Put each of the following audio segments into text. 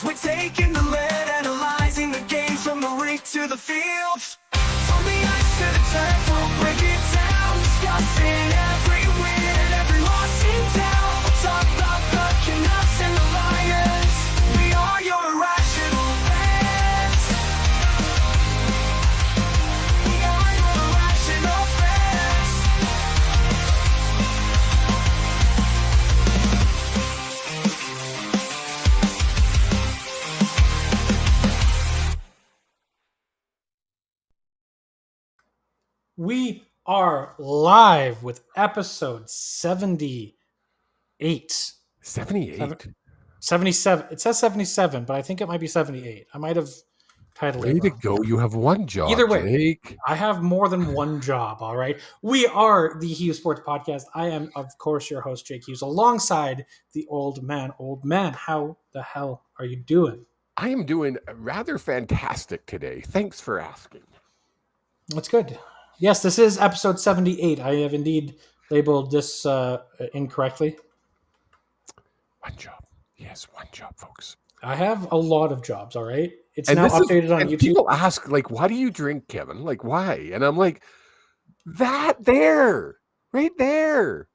We're taking the lead, analyzing the game from the rink to the field. From the ice to the turf, we'll break it down, discussing every win and every loss in town. We'll talk about the Canucks and the Lions. We are your irrational fans. We are your irrational fans. We are live with episode 78. 78. 77. It says 77, but I think it might be 78. I might have titled Way it to wrong. go. You have one job. Either way, Jake. I have more than one job, all right? We are the Hughes Sports Podcast. I am, of course, your host, Jake Hughes, alongside the old man. Old man, how the hell are you doing? I am doing rather fantastic today. Thanks for asking. That's good. Yes, this is episode 78. I have indeed labeled this incorrectly. One job. Yes, one job, folks. I have a lot of jobs, all right? It's And now this is- updated on and YouTube. people ask, like, why do you drink, Kevin? Like, why? And I'm like, that there, right there.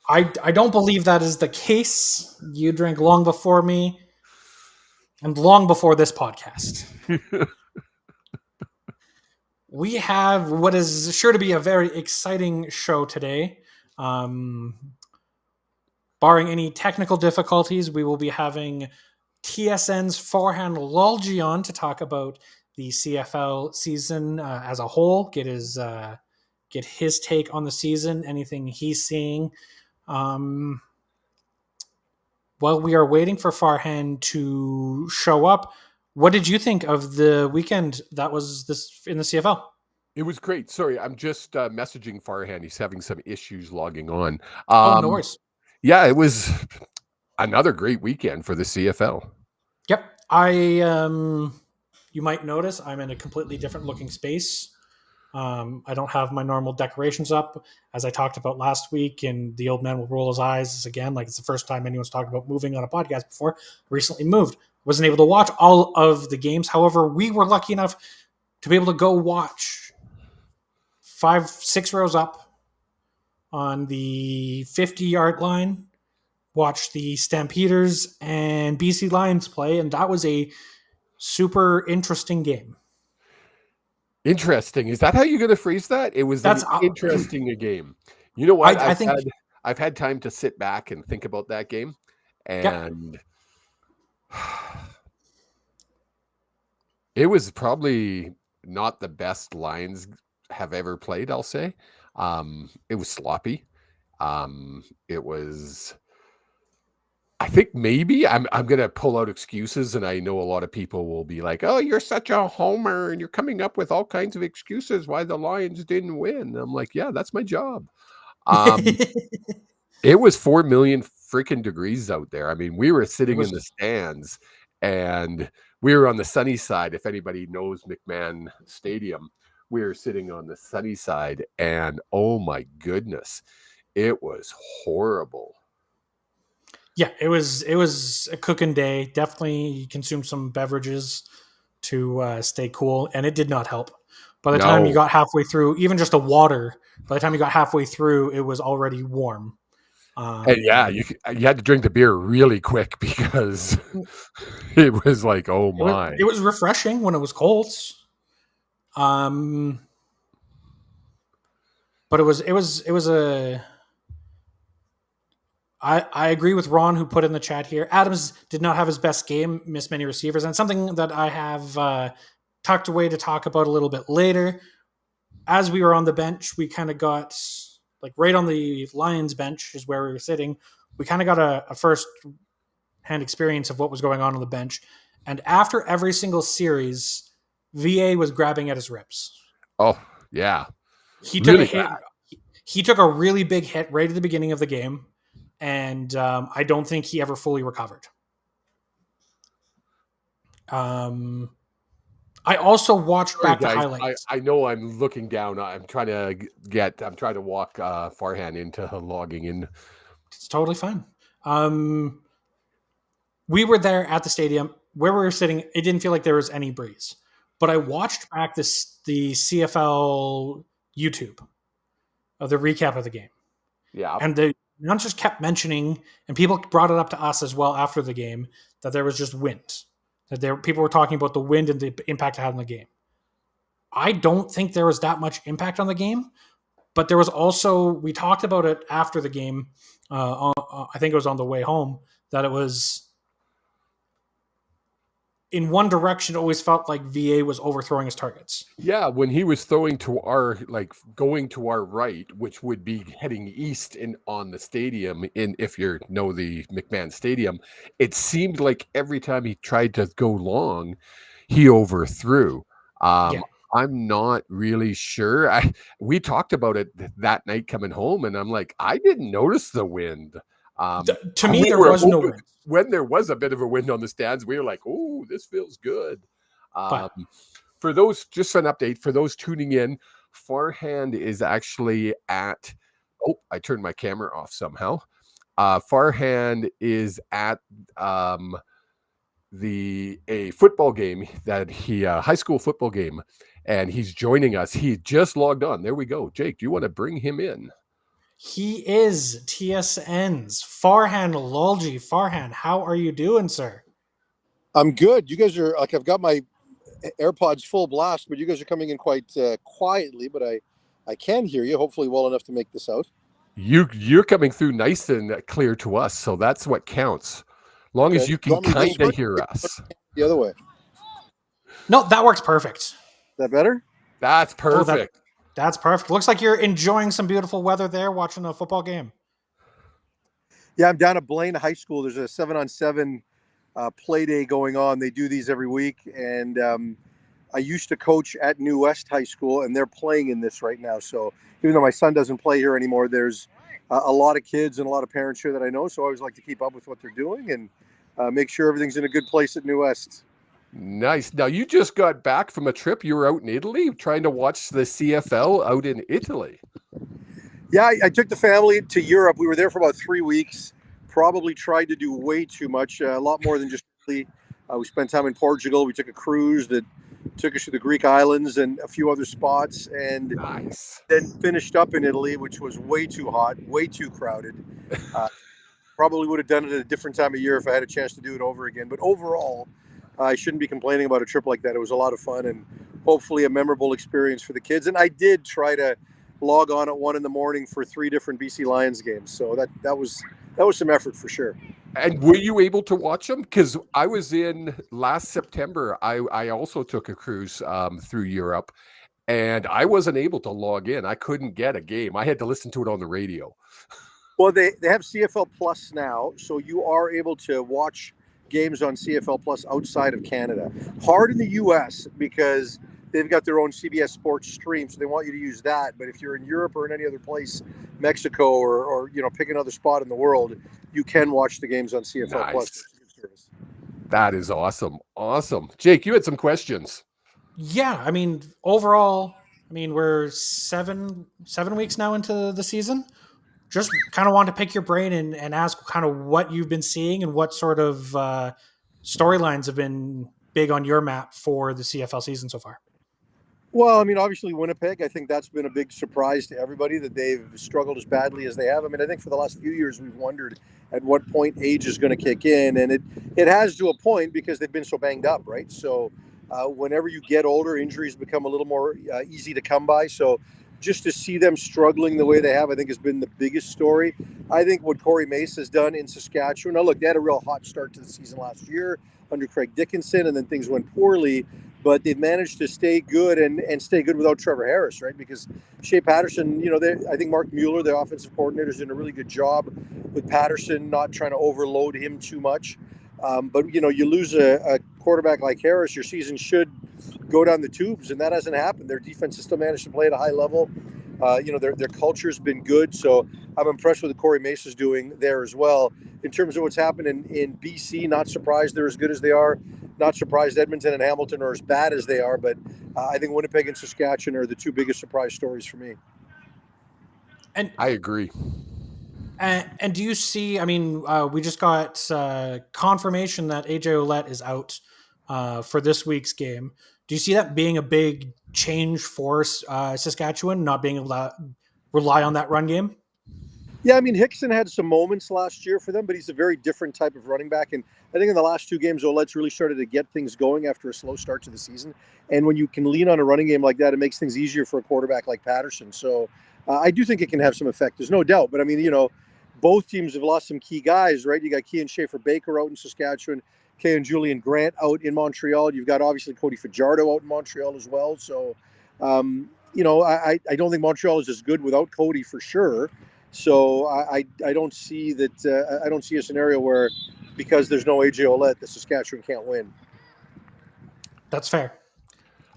I don't believe that is the case. You drank long before me and long before this podcast. We have what is sure to be a very exciting show today. Barring any technical difficulties, we will be having TSN's Farhan Lalji on to talk about the CFL season as a whole, get his take on the season, anything he's seeing. While we are waiting for Farhan to show up, what did you think of the weekend that was this in the CFL? It was great. Sorry, I'm just messaging Farhan. He's having some issues logging on. No worries. Yeah, it was another great weekend for the CFL. Yep. You might notice I'm in a completely different looking space. I don't have my normal decorations up, as I talked about last week, and the old man will roll his eyes again, like it's the first time anyone's talked about moving on a podcast before. Recently moved. Wasn't able to watch all of the games. However, we were lucky enough to be able to go watch 5-6 rows up on the 50-yard line, watch the Stampeders and BC Lions play, and that was a super interesting game. Interesting. Is that how you're going to phrase that? It was That's interesting a game. You know what? I think I've had time to sit back and think about that game, and it was probably not the best Lions have ever played. I'll say it was sloppy. It was. I think maybe I'm going to pull out excuses, and I know a lot of people will be like, "Oh, you're such a homer, and you're coming up with all kinds of excuses why the Lions didn't win." And I'm like, "Yeah, that's my job." It was 4 million freaking degrees out there. I mean, we were sitting in the stands, and we were on the sunny side. If anybody knows McMahon Stadium, we were sitting on the sunny side, and oh my goodness, it was horrible. Yeah, it was a cooking day. Definitely consumed some beverages to stay cool, and it did not help. By the time you got halfway through, even just the water, by the time you got halfway through, it was already warm. And yeah, you had to drink the beer really quick because it was like, oh my. It was refreshing when it was cold. But it was a. I agree with Ron, who put in the chat here. Adams did not have his best game, missed many receivers, and something that I have tucked away to talk about a little bit later. As we were on the bench, we kind of got, like right on the Lions bench is where we were sitting. We kind of got a first-hand experience of what was going on the bench. And after every single series, VA was grabbing at his ribs. Oh, yeah. He took a hit. He took a really big hit right at the beginning of the game. And I don't think he ever fully recovered. I also watched back the highlights. I know I'm looking down. I'm trying to walk Farhan into logging in. It's totally fine. We were there at the stadium. where we were sitting, it didn't feel like there was any breeze. But I watched back the CFL YouTube of the recap of the game, Yeah. and the announcers kept mentioning, and people brought it up to us as well after the game, that there was just wind. People were talking about the wind and the impact it had on the game. I don't think there was that much impact on the game, but there was also, we talked about it after the game. I think it was on the way home, that it was in one direction. It always felt like VA was overthrowing his targets. Yeah, when he was throwing to our, like going to our right, which would be heading east on the stadium, if you know the McMahon Stadium, it seemed like every time he tried to go long, he overthrew. Yeah. I'm not really sure. We talked about it that night coming home, and I'm like, I didn't notice the wind. To me, there was no wind. When there was a bit of a wind on the stands, we were like, "Oh, this feels good." But For those, just an update for those tuning in, Farhan is actually at. Oh, I turned my camera off somehow. Farhan is at a football game that high school football game, and he's joining us. He just logged on. There we go. Jake, do you want to bring him in? he is TSN's Farhan Lalji. Farhan, how are you doing, sir? I'm good. You guys are like, I've got my AirPods full blast, but you guys are coming in quite quietly, but I can hear you, hopefully well enough to make this out. You're coming through nice and clear to us, so that's what counts. Long as you can kind of hear us. The other way. No, that works perfect. Is that better? That's perfect. That's perfect. Looks like you're enjoying some beautiful weather there, watching a football game. Yeah, I'm down at Blaine High School. There's a 7-on-7 play day going on. They do these every week, and I used to coach at New West High School, and they're playing in this right now. So even though my son doesn't play here anymore, there's a lot of kids and a lot of parents here that I know. So I always like to keep up with what they're doing and make sure everything's in a good place at New West. Nice. Now, you just got back from a trip. You were out in Italy trying to watch the CFL out in Italy. Yeah, I took the family to Europe. We were there for about 3 weeks. Probably tried to do way too much, a lot more than just Italy. We spent time in Portugal. We took a cruise that took us to the Greek islands and a few other spots, and then finished up in Italy, which was way too hot, way too crowded. Probably would have done it at a different time of year if I had a chance to do it over again. But overall, I shouldn't be complaining about a trip like that. It was a lot of fun and hopefully a memorable experience for the kids. And I did try to log on at 1 a.m. for 3 different BC Lions games. So that was some effort for sure. And were you able to watch them? Because I was in last September. I also took a cruise through Europe, and I wasn't able to log in. I couldn't get a game. I had to listen to it on the radio. Well, they have CFL Plus now, so you are able to watch games on CFL Plus outside of Canada. Hard in the US because they've got their own CBS Sports stream, so they want you to use that. But if you're in Europe or in any other place, Mexico or pick another spot in the world, you can watch the games on CFL Plus. That is awesome. Awesome. Jake, you had some questions. Yeah, I mean, overall, we're seven weeks now into the season. Just kind of want to pick your brain and ask kind of what you've been seeing and what sort of storylines have been big on your map for the CFL season so far. Well, obviously Winnipeg, I think that's been a big surprise to everybody that they've struggled as badly as they have. I think for the last few years we've wondered at what point age is going to kick in, and it has to a point because they've been so banged up, right? So whenever you get older, injuries become a little more easy to come by. So just to see them struggling the way they have, I think has been the biggest story. I think what Corey Mace has done in Saskatchewan, now look, they had a real hot start to the season last year under Craig Dickinson, and then things went poorly, but they've managed to stay good and stay good without Trevor Harris, right? Because Shea Patterson, I think Mark Mueller, the offensive coordinator, is doing a really good job with Patterson, not trying to overload him too much. But, you lose a quarterback like Harris, your season should go down the tubes, and that hasn't happened. Their defense has still managed to play at a high level. Their culture's been good, so I'm impressed with what Corey Mace is doing there as well. In terms of what's happened in BC, not surprised they're as good as they are. Not surprised Edmonton and Hamilton are as bad as they are, but I think Winnipeg and Saskatchewan are the two biggest surprise stories for me. And I agree. And do you see? I mean, we just got confirmation that AJ Ouellette is out for this week's game. Do you see that being a big change for Saskatchewan, not being able to rely on that run game? Yeah, I mean, Hickson had some moments last year for them, but he's a very different type of running back. And I think in the last 2 games, Ouellette's really started to get things going after a slow start to the season. And when you can lean on a running game like that, it makes things easier for a quarterback like Patterson. So I do think it can have some effect. There's no doubt. But I mean, both teams have lost some key guys, right? You got Kean Schaefer-Baker out in Saskatchewan, Kay and Julian Grant out in Montreal. You've got obviously Cody Fajardo out in Montreal as well. So, I don't think Montreal is as good without Cody for sure. So I don't see that. I don't see a scenario where, because there's no AJ Ouellette, the Saskatchewan can't win. That's fair.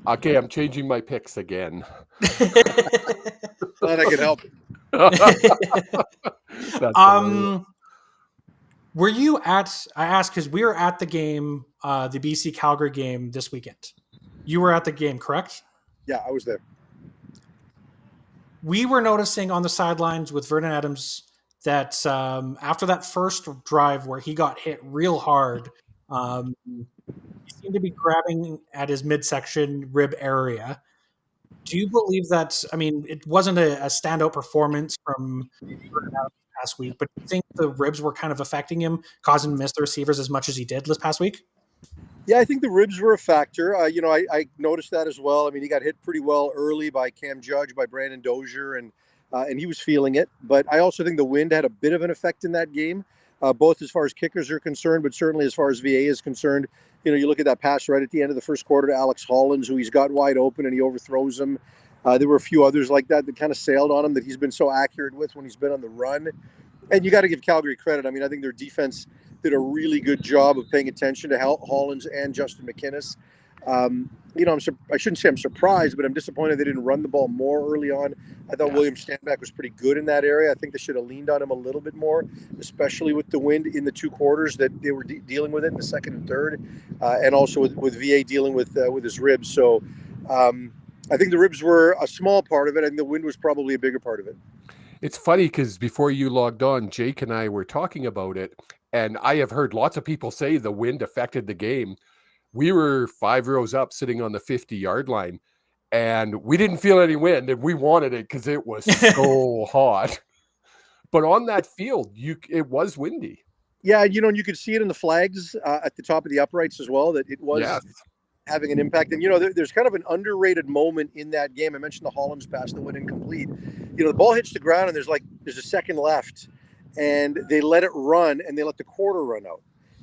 Okay, I'm changing my picks again. Glad I could help. Were you at? I asked because we were at the game, the BC Calgary game this weekend. You were at the game, correct? Yeah, I was there. We were noticing on the sidelines with Vernon Adams that after that first drive where he got hit real hard, he seemed to be grabbing at his midsection rib area. Do you believe that? I mean, it wasn't a standout performance from Vernon Adams past week, but do you think the ribs were kind of affecting him, causing him to miss the receivers as much as he did this past week? Yeah, I think the ribs were a factor. I noticed that as well. I mean, he got hit pretty well early by Cam Judge, by Brandon Dozier, and he was feeling it. But I also think the wind had a bit of an effect in that game, both as far as kickers are concerned, but certainly as far as VA is concerned. You look at that pass right at the end of the first quarter to Alex Hollins, who he's got wide open and he overthrows him. There were a few others like that kind of sailed on him that he's been so accurate with when he's been on the run. And you got to give Calgary credit. I mean, I think their defense did a really good job of paying attention to Hollins and Justin McInnes. I shouldn't say I'm surprised, but I'm disappointed they didn't run the ball more early on. I thought William Stanback was pretty good in that area. I think they should have leaned on him a little bit more, especially with the wind in the 2 quarters that they were dealing with it in the second and third, and also with VA dealing with his ribs. So I think the ribs were a small part of it, and the wind was probably a bigger part of it. It's funny because before you logged on, Jake and I were talking about it, and I have heard lots of people say the wind affected the game. We were 5 rows up sitting on the 50-yard line, and we didn't feel any wind, and we wanted it because it was so hot. But on that field, it was windy. Yeah, and you could see it in the flags at the top of the uprights as well, that it was having an impact. And, there's kind of an underrated moment in that game. I mentioned the Hollins pass that went incomplete. The ball hits the ground, and there's a second left, and they let it run, and they let the quarter run out.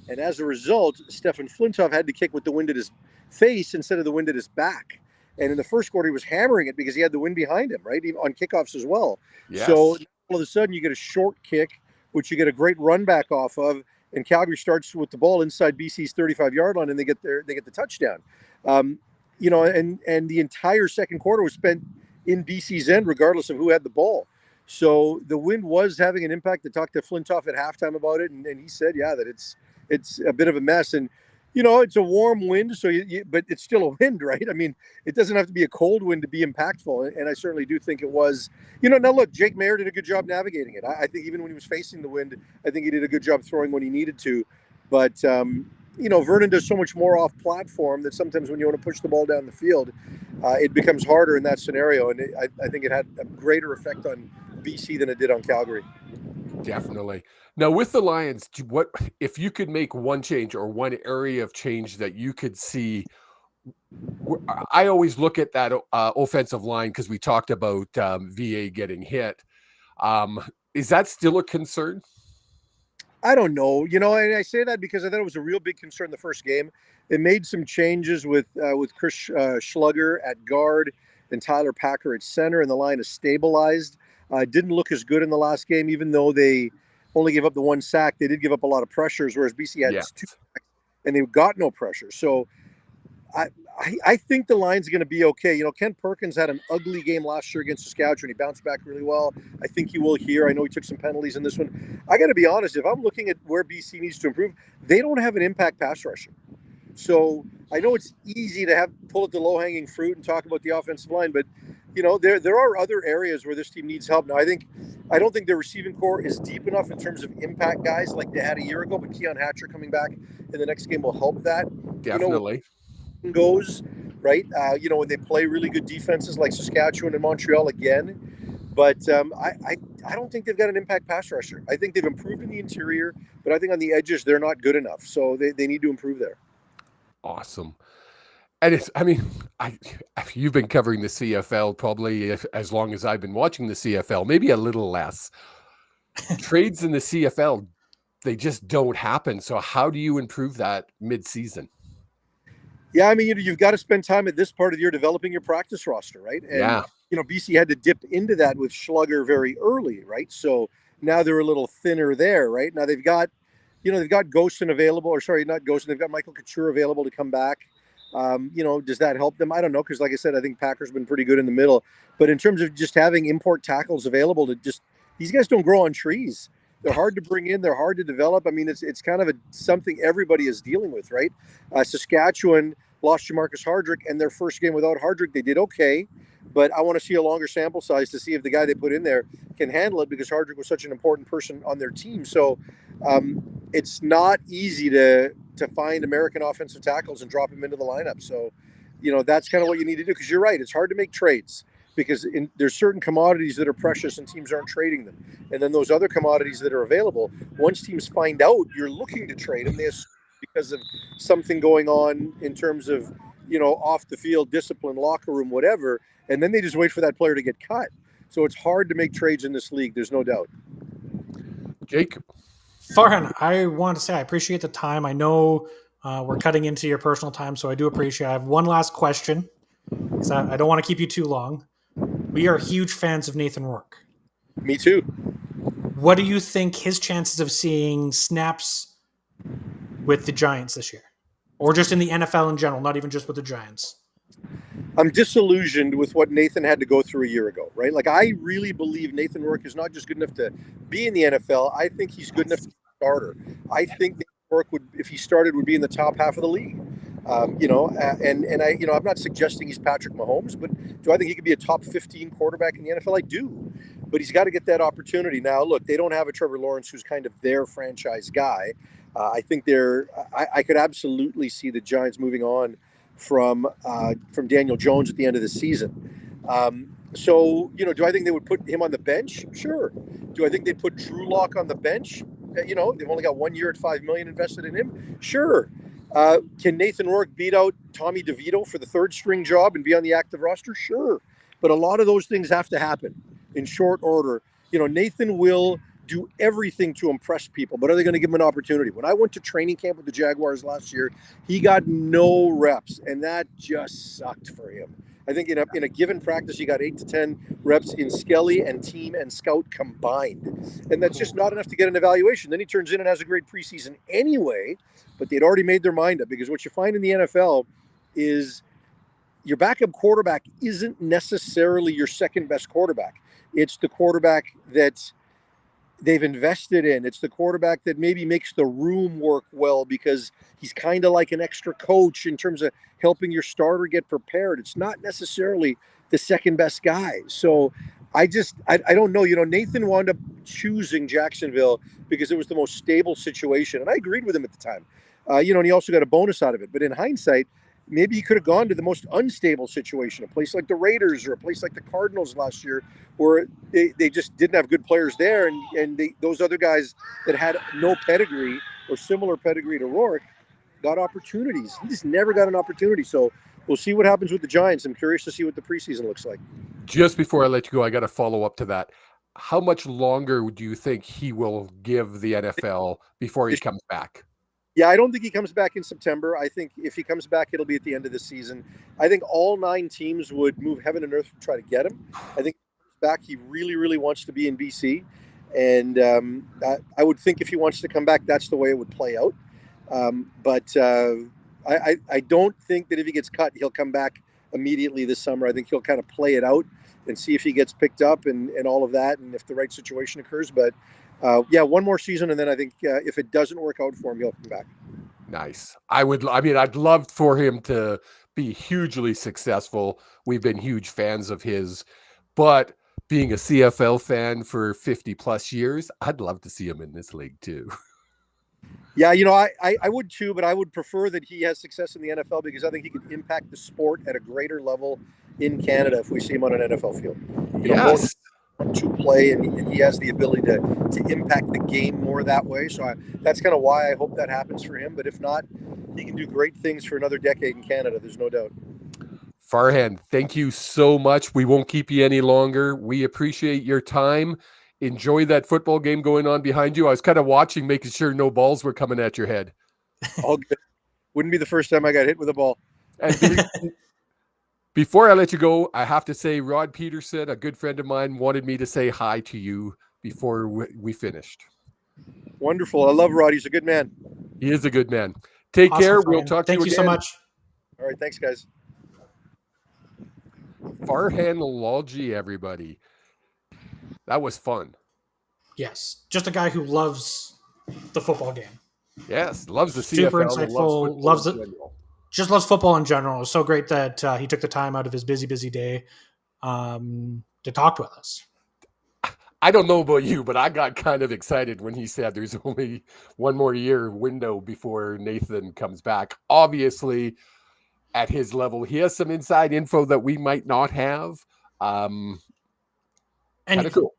And as a result, Stefan Flintoff had to kick with the wind at his face instead of the wind at his back. And in the first quarter, he was hammering it because he had the wind behind him, right? Even on kickoffs as well. Yes. So all of a sudden, you get a short kick, which you get a great run back off of. And Calgary starts with the ball inside BC's 35-yard line, and they get the touchdown. And the entire second quarter was spent in BC's end, regardless of who had the ball. So the wind was having an impact. I talked to Flintoff at halftime about it, and he said, that it's a bit of a mess. And it's a warm wind, so but it's still a wind, right? I mean, it doesn't have to be a cold wind to be impactful, and I certainly do think it was. Now look, Jake Mayer did a good job navigating it. I think even when he was facing the wind, I think he did a good job throwing when he needed to. But Vernon does so much more off platform that sometimes when you want to push the ball down the field, it becomes harder in that scenario, and I think it had a greater effect on BC than it did on Calgary. Definitely. Now, with the Lions, what if you could make one change or one area of change that you could see? I always look at that offensive line because we talked about VA getting hit. Is that still a concern? I don't know. And I say that because I thought it was a real big concern the first game. They made some changes with Chris Schlugger at guard and Tyler Packer at center, and the line is stabilized. Didn't look as good in the last game, even though they only gave up the 1 sack. They did give up a lot of pressures, whereas BC had 2 sacks, and they got no pressure. So I think the line's going to be okay. Ken Perkins had an ugly game last year against Saskatchewan. He bounced back really well. I think he will here. I know he took some penalties in this one. I got to be honest, if I'm looking at where BC needs to improve, they don't have an impact pass rusher. So I know it's easy to pull at the low-hanging fruit and talk about the offensive line, but there are other areas where this team needs help. Now, I think I don't think their receiving core is deep enough in terms of impact guys like they had a year ago, but Keon Hatcher coming back in the next game will help that. Definitely. Goes, right? When they play really good defenses like Saskatchewan and Montreal again. But I don't think they've got an impact pass rusher. I think they've improved in the interior, but I think on the edges, they're not good enough. So they need to improve there. Awesome. And you've been covering the CFL probably as long as I've been watching the CFL, maybe a little less. Trades in the CFL, they just don't happen. So how do you improve that mid-season? Yeah, I mean, you've got to spend time at this part of the year developing your practice roster, right? And, BC had to dip into that with Schlugger very early, right? So now they're a little thinner there, right? Now they've got Goshen available, or sorry, not Goshen. They've got Michael Couture available to come back. Does that help them? I don't know, because like I said, I think Packers been pretty good in the middle. But in terms of just having import tackles available these guys don't grow on trees. They're hard to bring in. They're hard to develop. I mean, it's kind of something everybody is dealing with, right? Saskatchewan lost Jamarcus Hardrick, and their first game without Hardrick, they did okay. But I want to see a longer sample size to see if the guy they put in there can handle it, because Hardrick was such an important person on their team. So it's not easy to find American offensive tackles and drop them into the lineup. So, that's kind of what you need to do, because you're right. It's hard to make trades, because there's certain commodities that are precious and teams aren't trading them. And then those other commodities that are available, once teams find out you're looking to trade them, they assume because of something going on in terms of, off the field, discipline, locker room, whatever. And then they just wait for that player to get cut. So it's hard to make trades in this league. There's no doubt. Jake? Farhan, I want to say I appreciate the time. I know we're cutting into your personal time, so I do appreciate it. I have one last question, because I don't want to keep you too long. We are huge fans of Nathan Rourke. Me too. What do you think his chances of seeing snaps with the Giants this year? Or just in the NFL in general, not even just with the Giants? I'm disillusioned with what Nathan had to go through a year ago, right? Like, I really believe Nathan Rourke is not just good enough to be in the NFL. I think he's good enough to be a starter. I think Nathan Rourke would, if he started, would be in the top half of the league. I'm not suggesting he's Patrick Mahomes, but do I think he could be a top 15 quarterback in the NFL? I do, but he's got to get that opportunity. Now, look, they don't have a Trevor Lawrence who's kind of their franchise guy. I think I could absolutely see the Giants moving on from Daniel Jones at the end of the season. Do I think they would put him on the bench? Sure. Do I think they'd put Drew Lock on the bench? They've only got 1 year at $5 million invested in him. Sure. Can Nathan Rourke beat out Tommy DeVito for the third string job and be on the active roster? Sure. But a lot of those things have to happen in short order. Nathan will do everything to impress people, but are they going to give him an opportunity? When I went to training camp with the Jaguars last year, he got no reps, and that just sucked for him. I think in a given practice, he got 8 to 10 reps in Skelly and team and scout combined. And that's just not enough to get an evaluation. Then he turns in and has a great preseason anyway, but they'd already made their mind up, because what you find in the NFL is your backup quarterback isn't necessarily your second best quarterback. It's the quarterback that they've invested in. It's the quarterback that maybe makes the room work well, because he's kind of like an extra coach in terms of helping your starter get prepared. It's not necessarily the second best guy. So I don't know. Nathan wound up choosing Jacksonville because it was the most stable situation. And I agreed with him at the time. And he also got a bonus out of it. But in hindsight, maybe he could have gone to the most unstable situation, a place like the Raiders or a place like the Cardinals last year, where they just didn't have good players there. And those other guys that had no pedigree or similar pedigree to Rourke got opportunities. He just never got an opportunity. So we'll see what happens with the Giants. I'm curious to see what the preseason looks like. Just before I let you go, I got to follow up to that. How much longer do you think he will give the NFL before he comes back? Yeah, I don't think he comes back in September. I think if he comes back, it'll be at the end of the season. I think all 9 teams would move heaven and earth to try to get him. I think if he comes back, he really, really wants to be in BC. And I would think if he wants to come back, that's the way it would play out. But I don't think that if he gets cut, he'll come back immediately this summer. I think he'll kind of play it out and see if he gets picked up and all of that, and if the right situation occurs. But one more season, and then I think if it doesn't work out for him, he'll come back. Nice. I'd love for him to be hugely successful. We've been huge fans of his, but being a CFL fan for 50 plus years, I'd love to see him in this league too. Yeah, I would too, but I would prefer that he has success in the NFL because I think he could impact the sport at a greater level in Canada if we see him on an NFL field. More Yes. to play, and he has the ability to impact the game more that way. So that's kind of why I hope that happens for him. But if not, he can do great things for another decade in Canada. There's no doubt. Farhan, thank you so much. We won't keep you any longer. We appreciate your time. Enjoy that football game going on behind you. I was kind of watching, making sure no balls were coming at your head. All good. Wouldn't be the first time I got hit with a ball. And before I let you go, I have to say, Rod Peterson, a good friend of mine, wanted me to say hi to you before we finished. Wonderful. I love Rod. He's a good man. He is a good man. Take Awesome, care. Farhan. We'll talk to you again. Thank you so much. All right. Thanks, guys. Farhan Lalji, everybody. That was fun. Yes, just a guy who loves the football game. Yes, loves the Super CFL. insightful, loves it. Just loves football in general. It's so great that he took the time out of his busy day to talk with us. I don't know about you, but I got kind of excited when he said there's only one more year window before Nathan comes back. Obviously, at his level, he has some inside info that we might not have. And cool.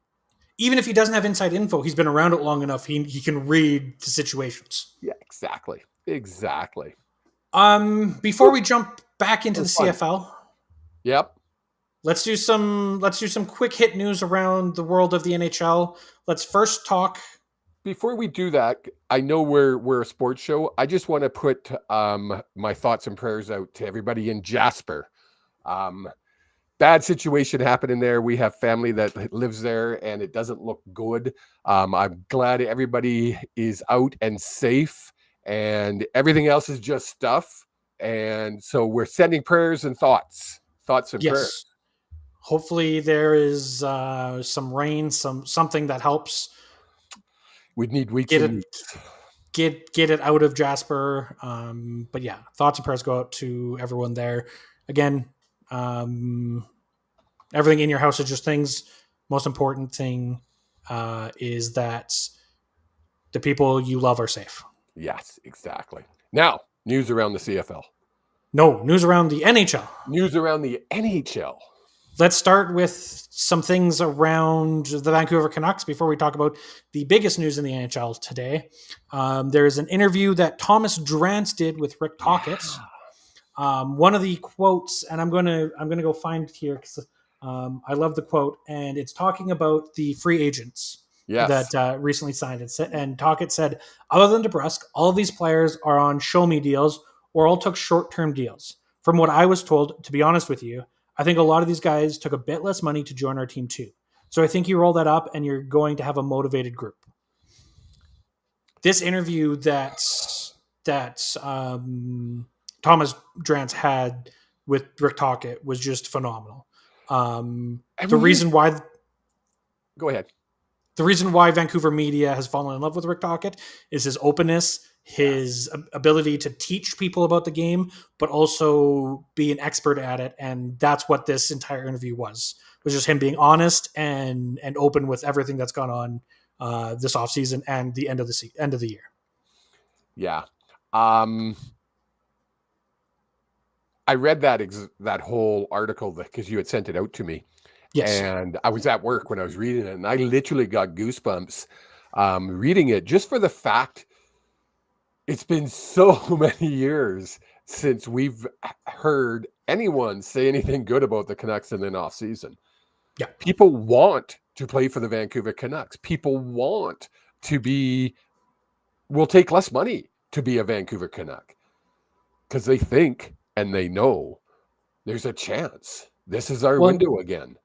Even if he doesn't have inside info, he's been around it long enough. He can read the situations. Yeah, exactly. Before we jump back into the CFL, yep. Let's do some quick hit news around the world of the NHL. Let's first talk. Before we do that, I know we're a sports show. I just want to put my thoughts and prayers out to everybody in Jasper. Bad situation happening there. We have family that lives there, and it doesn't look good. I'm glad everybody is out and safe, and everything else is just stuff. And so we're sending prayers and thoughts and prayers. Hopefully there is some rain, something that helps. We'd need weeks and weeks. Get it out of Jasper. But yeah, thoughts and prayers go out to everyone there. Again, everything in your house is just things. Most important thing is that the people you love are safe. Yes, exactly. Now, news around the CFL. No, news around the NHL. News around the NHL. Let's start with some things around the Vancouver Canucks before we talk about the biggest news in the NHL today. There is an interview that Thomas Drance did with Rick Tocchet. One of the quotes, and I'm gonna go find it here because I love the quote, and it's talking about the free agents that recently signed it. And Tocchet said, "Other than DeBrusk, all of these players are on show-me deals or all took short-term deals. From what I was told, to be honest with you, I think a lot of these guys took a bit less money to join our team too. So I think you roll that up and you're going to have a motivated group." This interview that Thomas Drance had with Rick Tocchet was just phenomenal. The reason why Vancouver media has fallen in love with Rick Tocchet is his openness, his ability to teach people about the game, but also be an expert at it. And that's what this entire interview was just him being honest and open with everything that's gone on this offseason and the end of the year. Yeah. I read that whole article because you had sent it out to me. Yes. And I was at work when I was reading it, and I literally got goosebumps reading it just for the fact it's been so many years since we've heard anyone say anything good about the Canucks in an off season. Yeah. People want to play for the Vancouver Canucks. People will take less money to be a Vancouver Canuck because they think and they know there's a chance. This is our window again.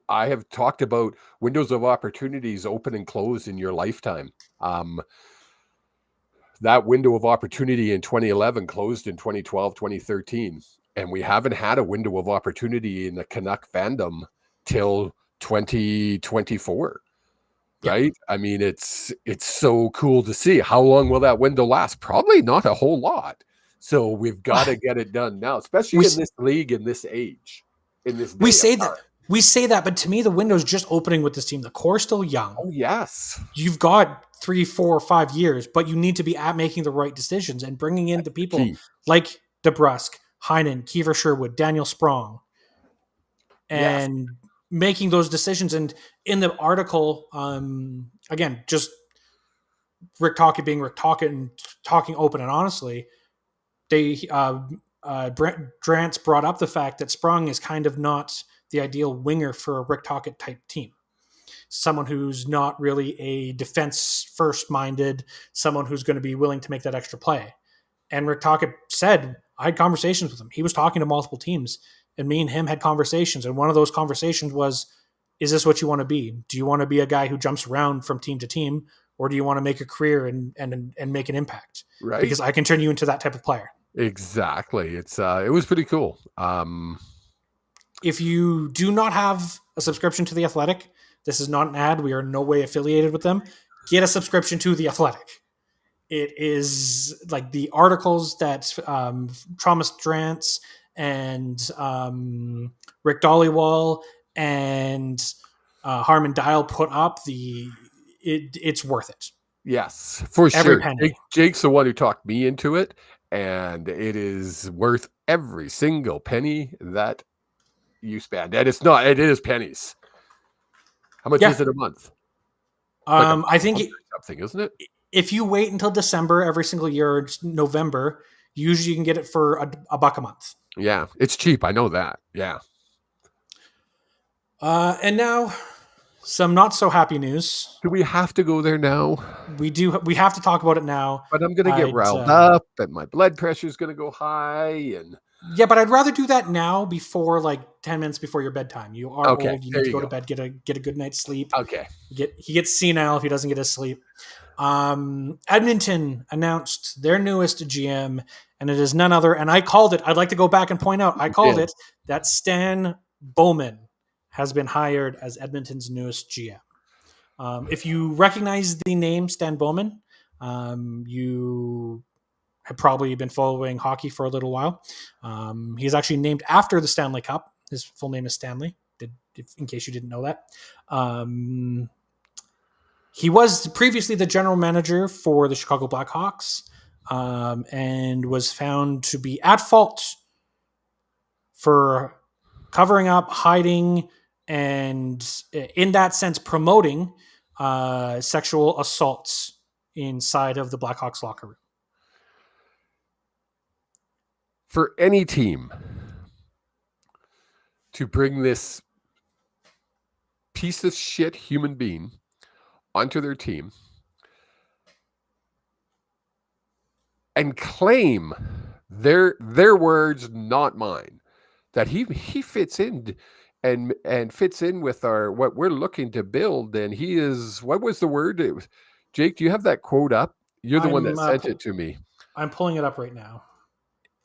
I have talked about windows of opportunities open and close in your lifetime. That window of opportunity in 2011 closed in 2012, 2013. And we haven't had a window of opportunity in the Canuck fandom till 2024. Right? Yeah. I mean, it's so cool to see. How long will that window last? Probably not a whole lot. So we've got to get it done now, especially in this league, in this age, in this day. We say that, but to me, the window's just opening with this team. The core's still young. Oh, yes. You've got 3, 4, 5 years, but you need to be at making the right decisions and bringing in the people Key. like DeBrusque, Heinen, Kiefer Sherwood, Daniel Sprong, Yes. and making those decisions. And in the article, again, just Rick Tocchet being Rick Tocchet and talking open and honestly, they Drance brought up the fact that Sprong is kind of not the ideal winger for a Rick Tocchet type team. Someone who's not really a defense first minded, someone who's going to be willing to make that extra play. And Rick Tocchet said, I had conversations with him. He was talking to multiple teams, and me and him had conversations. And one of those conversations was, is this what you want to be? Do you want to be a guy who jumps around from team to team, or do you want to make a career and make an impact? Right. Because I can turn you into that type of player. Exactly. It was pretty cool. If you do not have a subscription to The Athletic, this is not an ad. We are in no way affiliated with them. Get a subscription to The Athletic. It is like the articles that Thomas Drance and Rick Dollywall and Harmon Dial put up. It's worth it. Yes, for Every sure. penny. Jake's the one who talked me into it, and it is worth every single penny that you spend. And it's not, it is pennies. How much is it a month? I think something, isn't it? If you wait until December every single year, or November, usually you can get it for $1 a month. Yeah, it's cheap. I know that. Yeah. And now, some not so happy news. Do we have to go there now? We do. We have to talk about it now. But I'm going to get riled up, and my blood pressure is going to go high, and yeah, but I'd rather do that now before 10 minutes before your bedtime. You are okay, old. You need to go to bed, get a good night's sleep. Okay. He gets senile if he doesn't get his sleep. Edmonton announced their newest GM, and it is none other. And I called it. I'd like to go back and point out. I called it that Stan Bowman has been hired as Edmonton's newest GM. If you recognize the name Stan Bowman, you have probably been following hockey for a little while. He's actually named after the Stanley Cup. His full name is Stanley, in case you didn't know that. He was previously the general manager for the Chicago Blackhawks, and was found to be at fault for covering up, hiding, and in that sense promoting sexual assaults inside of the Blackhawks locker room. For any team to bring this piece of shit human being onto their team and claim their words, not mine, that he fits in and fits in with what we're looking to build, and he is, what was the word? Jake, do you have that quote up? You're the one that sent it to me. I'm pulling it up right now.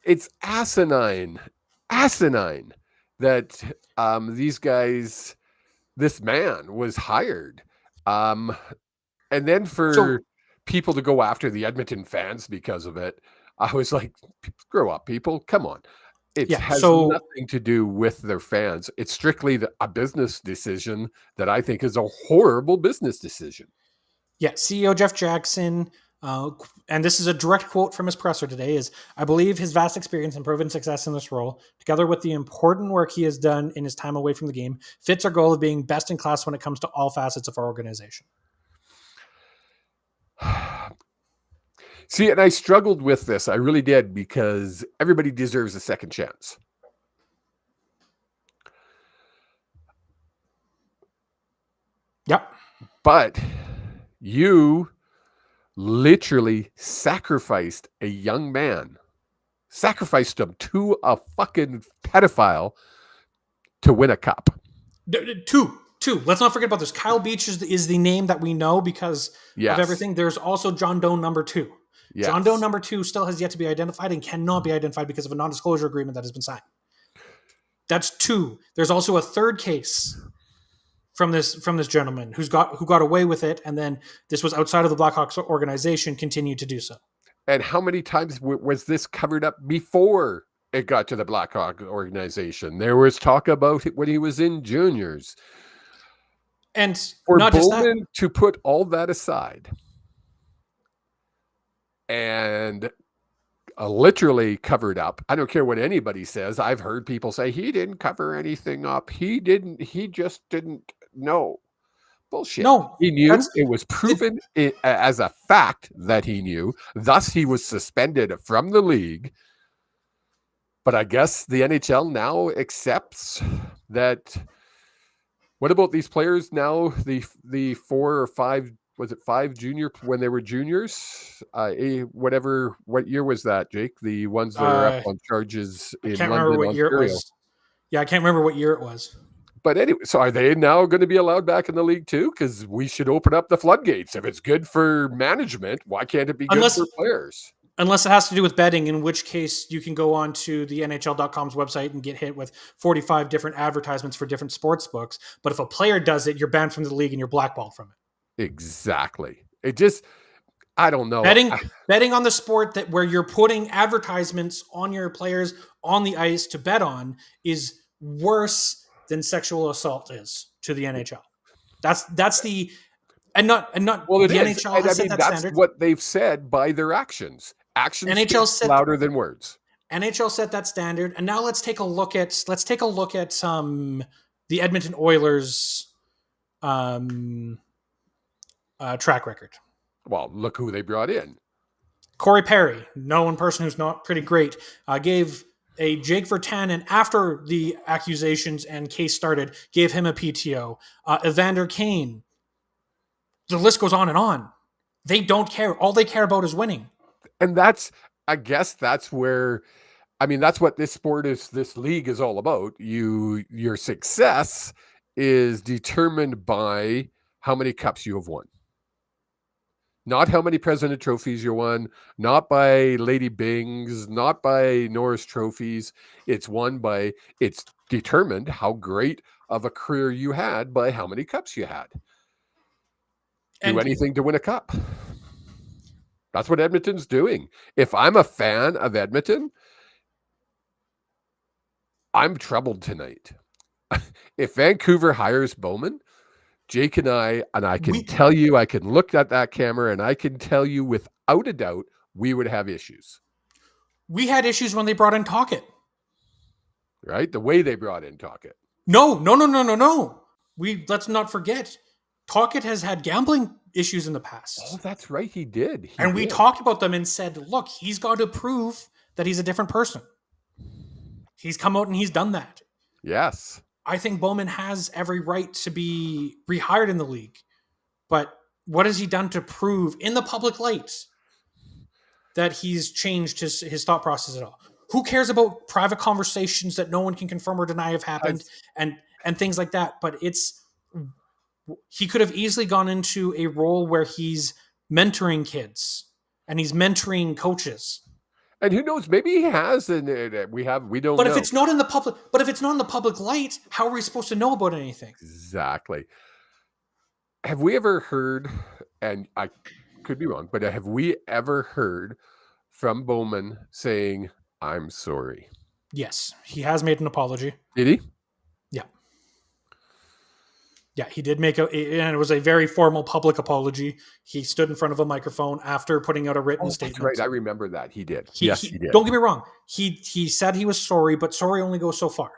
It's asinine that these guys, this man was hired. And then for people to go after the Edmonton fans because of it, I was like, grow up, people. Come on. It has nothing to do with their fans. It's strictly a business decision that I think is a horrible business decision. Yeah, CEO Jeff Jackson, and this is a direct quote from his presser today, is, I believe his vast experience and proven success in this role, together with the important work he has done in his time away from the game, fits our goal of being best in class when it comes to all facets of our organization. See, and I struggled with this. I really did, because everybody deserves a second chance. Yep. But you literally sacrificed a young man, sacrificed him to a fucking pedophile to win a cup. Two. Let's not forget about this. Kyle Beach is the name that we know because of everything. There's also John Doe number 2. Yes. John Doe number 2 still has yet to be identified and cannot be identified because of a non-disclosure agreement that has been signed. That's 2. There's also a third case from this gentleman who got away with it, and then this was outside of the Blackhawks organization, continued to do so. And how many times was this covered up before it got to the Blackhawk organization. There was talk about it when he was in juniors. And For not just that, Bowman to put all that aside and literally covered up. I don't care what anybody says. I've heard people say he didn't cover anything up. He just didn't know. Bullshit. no, He knew. that's It was proven as a fact that he knew. Thus, he was suspended from the league. But I guess the NHL now accepts that. What about these players now? The 4 or 5, was it 5 junior when they were juniors? Whatever. What year was that, Jake? The ones that are up on charges I in can't London, remember what year it Ontario. was. Yeah, I can't remember what year it was. But anyway, so are they now going to be allowed back in the league too? Because we should open up the floodgates. If it's good for management, why can't it be good for players? Unless it has to do with betting, in which case you can go on to the NHL.com's website and get hit with 45 different advertisements for different sports books. But if a player does it, you're banned from the league and you're blackballed from it. Exactly. It just, I don't know. Betting on the sport that where you're putting advertisements on your players on the ice to bet on is worse than sexual assault is to the NHL. That's the not well, it the is. NHL has set that that's standard. What they've said by their actions. Actions NHL speak louder than words. NHL set that standard, and now let's take a look at the Edmonton Oilers track record. Well, look who they brought in. Corey Perry, known person who's not pretty great, gave a Jake Virtanen, after the accusations and case started, gave him a PTO. Evander Kane. The list goes on and on. They don't care. All they care about is winning. And I guess that's where, that's what this league is all about. Your success is determined by how many cups you have won. Not how many President trophies you won, not by Lady Bings, not by Norris trophies. It's determined how great of a career you had by how many cups you had. Do anything to win a cup. That's what Edmonton's doing. If I'm a fan of Edmonton, I'm troubled tonight. If Vancouver hires Bowman, Jake and I can tell you, I can look at that camera and I can tell you without a doubt, we would have issues. We had issues when they brought in Tocchet. Right? The way they brought in Tocchet. No. Let's not forget. Tocchet has had gambling issues in the past. Oh, that's right. He did. We talked about them and said, look, he's got to prove that he's a different person. He's come out and he's done that. Yes. I think Bowman has every right to be rehired in the league. But what has he done to prove in the public light that he's changed his thought process at all? Who cares about private conversations that no one can confirm or deny have happened and things like that? But he could have easily gone into a role where he's mentoring kids and he's mentoring coaches. And who knows? Maybe he has, and we don't know. But if it's not in the public light, how are we supposed to know about anything? Exactly. Have we ever heard? And I could be wrong, but have we ever heard from Bowman saying, "I'm sorry"? Yes, he has made an apology. Did he? Yeah, he did and it was a very formal public apology. He stood in front of a microphone after putting out a written statement. Right, I remember that. He did. He did. Don't get me wrong. He said he was sorry, but sorry only goes so far.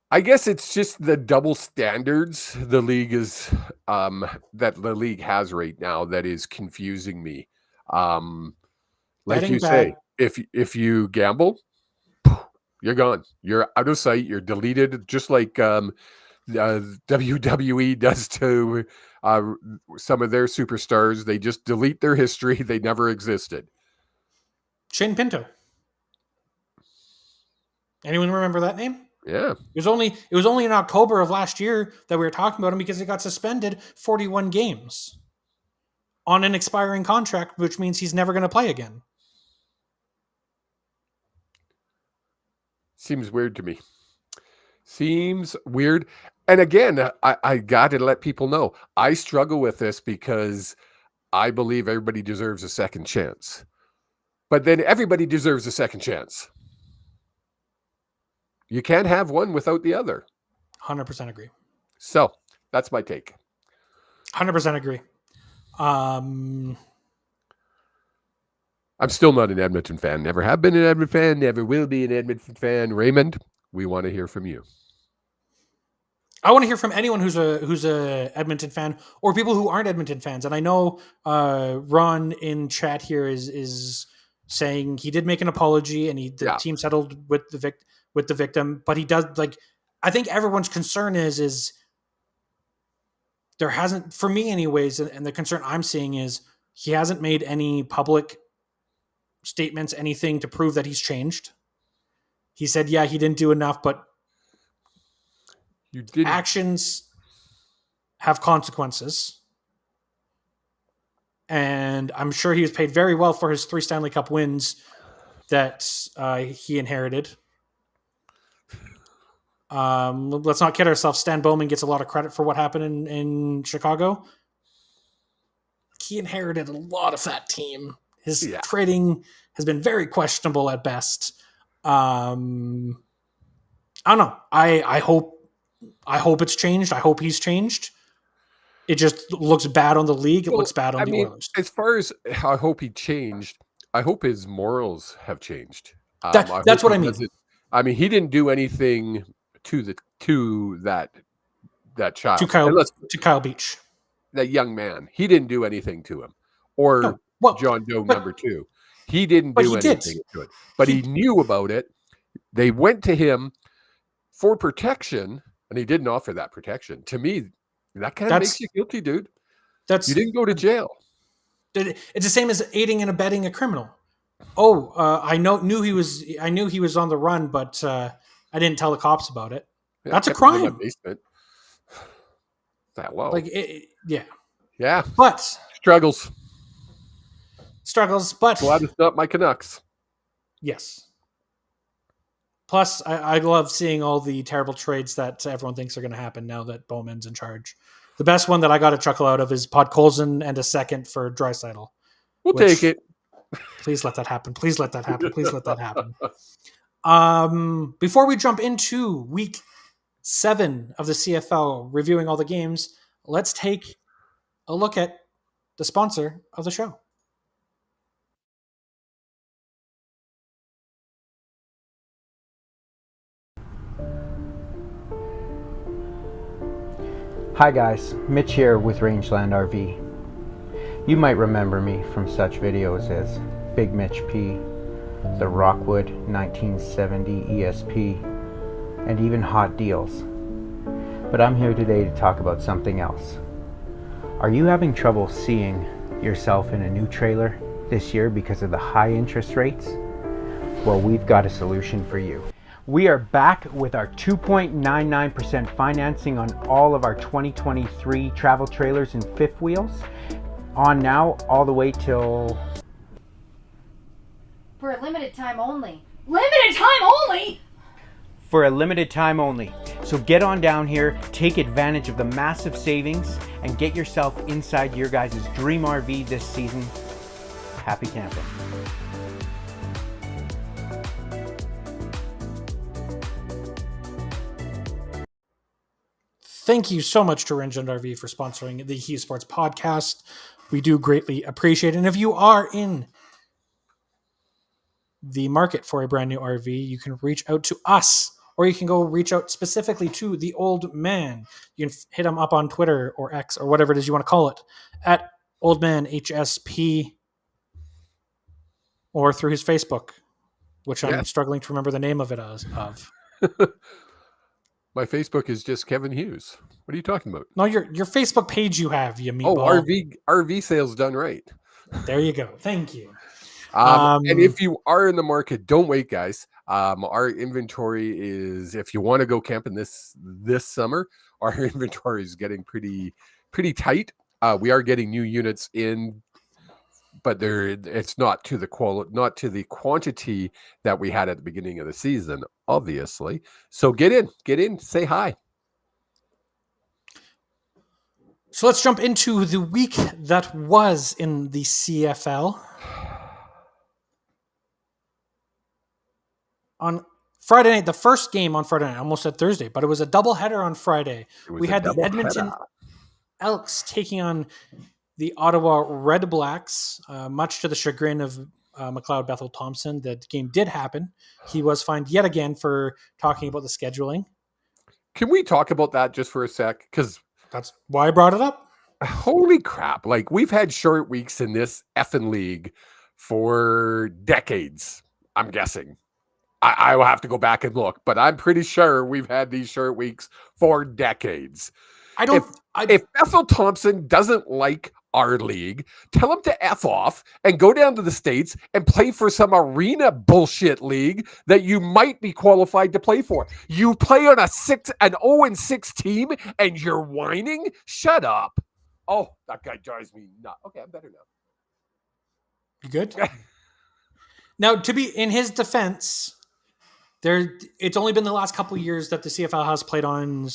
I guess it's just the double standards the league is that the league has right now that is confusing me. Like you say, if you gamble, you're gone. You're out of sight. You're deleted, just like WWE does to some of their superstars. They just delete their history. They never existed. Shane Pinto. Anyone remember that name? Yeah. It was only in October of last year that we were talking about him because he got suspended 41 games on an expiring contract, which means he's never going to play again. Seems weird to me. Seems weird. And again, I got to let people know, I struggle with this because I believe everybody deserves a second chance. But then everybody deserves a second chance. You can't have one without the other. 100% agree. So that's my take. 100% agree. I'm still not an Edmonton fan. Never have been an Edmonton fan. Never will be an Edmonton fan. Raymond, we want to hear from you. I want to hear from anyone who's a Edmonton fan or people who aren't Edmonton fans. And I know Ron in chat here is saying he did make an apology and the team settled with the victim, but he does I think everyone's concern is there hasn't, for me anyways, and the concern I'm seeing is he hasn't made any public statements, anything to prove that he's changed. He said, yeah, he didn't do enough, but actions have consequences. And I'm sure he was paid very well for his 3 Stanley Cup wins that he inherited. Let's not kid ourselves. Stan Bowman gets a lot of credit for what happened in Chicago. He inherited a lot of that team. His trading has been very questionable at best. I don't know. I hope it's changed. I hope he's changed. It just looks bad on the league. It looks bad on the Oilers. As far as I hope he changed, I hope his morals have changed. That's what I mean. I mean, he didn't do anything to that child. To Kyle Beach. That young man. He didn't do anything to him. Or John Doe number 2. He didn't do anything to it. But he knew about it. They went to him for protection, and he didn't offer that protection. To me, that kind of makes you guilty, dude. You didn't go to jail. It's the same as aiding and abetting a criminal. I knew he was on the run, but I didn't tell the cops about it. Yeah, that's a crime. In my basement. That low. Yeah. But struggles, but glad it's not my Canucks. Yes. Plus, I love seeing all the terrible trades that everyone thinks are going to happen now that Bowman's in charge. The best one that I got a chuckle out of is Podkolzin and a second for Draisaitl. We'll take it. Please let that happen. Please let that happen. Please let that happen. Before we jump into week 7 of the CFL, reviewing all the games, let's take a look at the sponsor of the show. Hi guys, Mitch here with Rangeland RV. You might remember me from such videos as Big Mitch P, the Rockwood 1970 ESP, and even Hot Deals. But I'm here today to talk about something else. Are you having trouble seeing yourself in a new trailer this year because of the high interest rates? Well, we've got a solution for you. We are back with our 2.99% financing on all of our 2023 travel trailers and fifth wheels. On now all the way till... For a limited time only. Limited time only?! For a limited time only. So get on down here, take advantage of the massive savings, and get yourself inside your guys' dream RV this season. Happy camping. Thank you so much to Rangeland RV for sponsoring the Hughes Sports Podcast. We do greatly appreciate it. And if you are in the market for a brand new RV, you can reach out to us, or you can go reach out specifically to the old man. You can hit him up on Twitter or X or whatever it is you want to call it at oldmanhsp, or through his Facebook, which I'm struggling to remember the name of it of. My Facebook is just Kevin Hughes. What are you talking about? No, your Facebook page you have, you meatball. RV sales done right. There you go. Thank you. And if you are in the market, don't wait, guys. Our inventory is, if you want to go camping this summer, our inventory is getting pretty tight. We are getting new units in, but it's not to the quantity that we had at the beginning of the season, obviously. So get in, say hi. So let's jump into the week that was in the CFL. on Friday night, the first game on Friday night, I almost said Thursday, but it was a doubleheader on Friday. It was We a had the double Edmonton header. Elks taking on the Ottawa Red Blacks, much to the chagrin of McLeod Bethel Thompson. The game did happen. He was fined yet again for talking about the scheduling. Can we talk about that just for a sec? Because That's why I brought it up. holy crap. Like, we've had short weeks in this effing league for decades, I'm guessing. I will have to go back and look, but I'm pretty sure we've had these short weeks for decades. I don't. If Bethel Thompson doesn't like our league, tell him to F off and go down to the States and play for some arena bullshit league that you might be qualified to play for. You play on an 0-6 team and you're whining? Shut up. Oh, that guy drives me nuts. Okay, I'm better now. You good? Now, to be in his defense, it's only been the last couple of years that the CFL has played on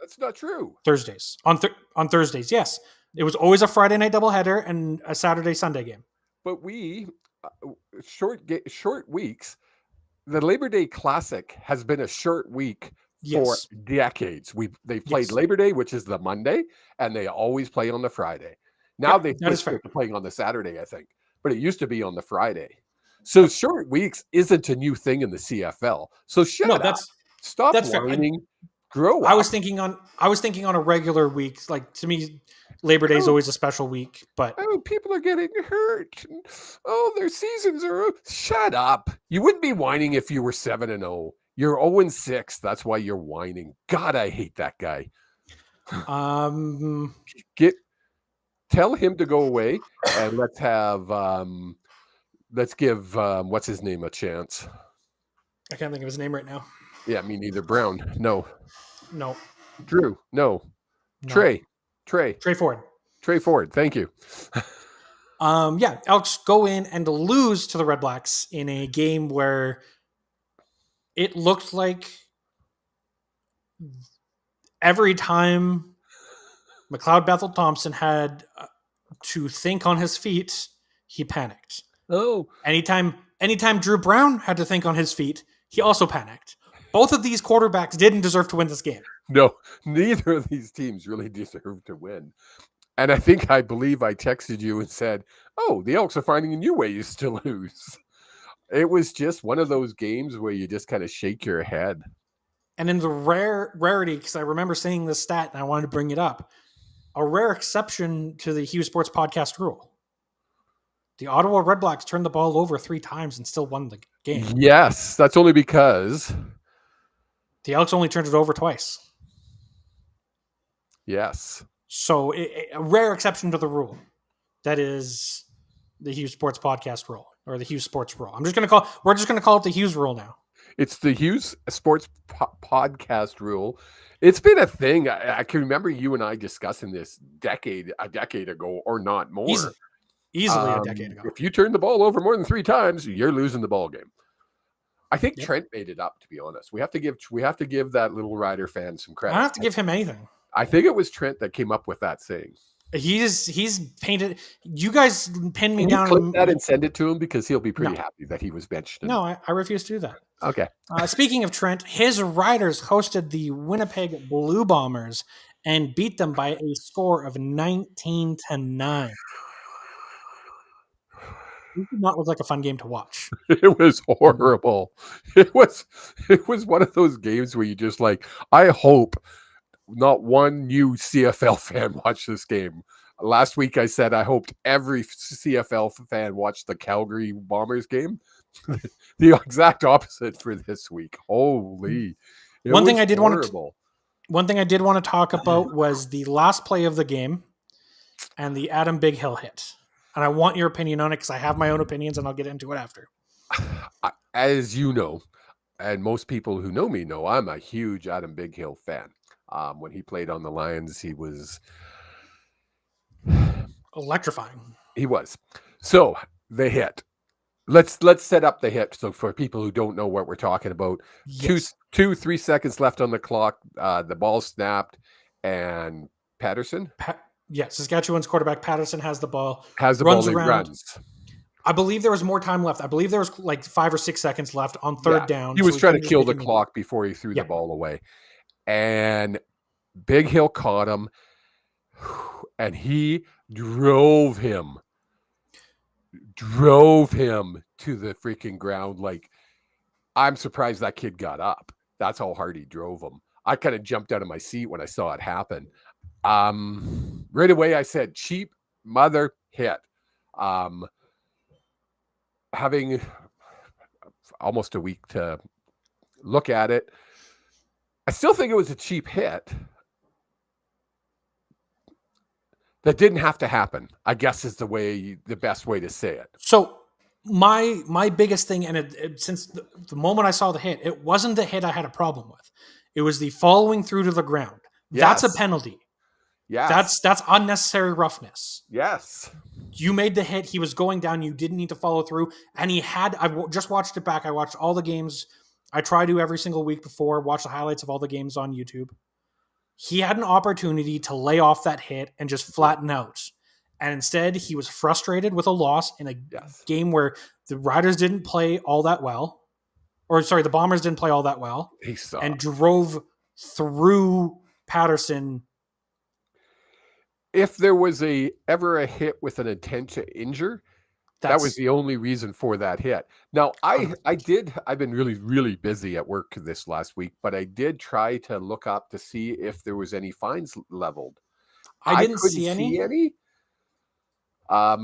That's not true. Thursdays. On Thursdays, yes. It was always a Friday night doubleheader and a Saturday Sunday game. But we short weeks. The Labor Day Classic has been a short week for Yes. decades. They've played Yes. Labor Day, which is the Monday, and they always play on the Friday. Now Yep, they that is switched fair. to playing on the Saturday, I think, but it used to be on the Friday. So short weeks isn't a new thing in the CFL. So shut No, up. Stop that's fair. whining. Grow up. I was thinking on a regular week. Like, to me, Labor Day is always a special week, but Oh, people are getting hurt. Oh, their seasons are. Shut up. You wouldn't be whining if you were 7-0. You're 0-6. That's why you're whining. God, I hate that guy. Tell him to go away and let's give what's his name a chance. I can't think of his name right now. Yeah, me neither. Brown. No. No. Drew. No. No. Trey Ford. Thank you. Yeah, Elks go in and lose to the Red Blacks in a game where it looked like every time McLeod Bethel Thompson had to think on his feet, he panicked. Oh. Anytime Drew Brown had to think on his feet, he also panicked. Both of these quarterbacks didn't deserve to win this game. No, neither of these teams really deserve to win. And I believe I texted you and said, oh, the Elks are finding a new way to lose. It was just one of those games where you just kind of shake your head. And in the rarity, because I remember saying this stat and I wanted to bring it up, a rare exception to the Hughes Sports Podcast rule. The Ottawa Red Blacks turned the ball over 3 times and still won the game. Yes, that's only because The Elks only turned it over twice. yes. So a rare exception to the rule. That is the Hughes Sports Podcast rule, or the Hughes Sports rule. We're just going to call it the Hughes rule now. It's the Hughes Sports Podcast rule. It's been a thing. I can remember you and I discussing this a decade ago or not more. Easily a decade ago. If you turn the ball over more than 3 times, you're losing the ball game. I think Trent made it up, to be honest. We have to give that Little Rider fan some credit. I don't have to give him anything. I think it was Trent that came up with that saying. He's painted. You guys pinned me Can down. you clip that and send it to him because he'll be pretty happy that he was benched. No, I refuse to do that. Okay. Speaking of Trent, his Riders hosted the Winnipeg Blue Bombers and beat them by a score of 19-9. This did not look like a fun game to watch. It was horrible. It was one of those games where you just like, I hope not one new CFL fan watched this game. Last week I said I hoped every CFL fan watched the Calgary Bombers game. The exact opposite for this week. Holy. One thing I did want to talk about was the last play of the game and the Adam Big Hill hit. And I want your opinion on it because I have my own opinions and I'll get into it after. As you know, and most people who know me know, I'm a huge Adam Big Hill fan. When he played on the Lions, he was electrifying. He was. So the hit. Let's set up the hit. So for people who don't know what we're talking about, yes. 3 seconds left on the clock. The ball snapped, and Patterson. Saskatchewan's quarterback Patterson has the ball. Runs around. I believe there was more time left. I believe there was like 5 or 6 seconds left on third down. He was so trying to couldn't just kill make the an immediate- clock before he threw Yeah. the ball away. And Big Hill caught him, and he drove him to the freaking ground. Like, I'm surprised that kid got up. That's how hard he drove him. I kind of jumped out of my seat when I saw it happen. Right away I said, cheap mother hit. Having almost a week to look at it, I still think it was a cheap hit. That didn't have to happen, I guess, is the best way to say it. So my biggest thing, and since the moment I saw the hit, it wasn't the hit I had a problem with. It was the following through to the ground. That's a Yes. penalty. Yes. That's unnecessary roughness. Yes. You made the hit. He was going down. You didn't need to follow through. And he had. Just watched it back. I watched all the games. I try to every single week before. Watch the highlights of all the games on YouTube. He had an opportunity to lay off that hit and just flatten out. And instead, he was frustrated with a loss in a Yes. game where the Riders didn't play all that well. Or, sorry, the Bombers didn't play all that well. He saw. And drove through Patterson. If there was ever a hit with an intent to injure, that was the only reason for that hit. Now, I've been really, really busy at work this last week, but I did try to look up to see if there was any fines leveled. I didn't couldn't see any.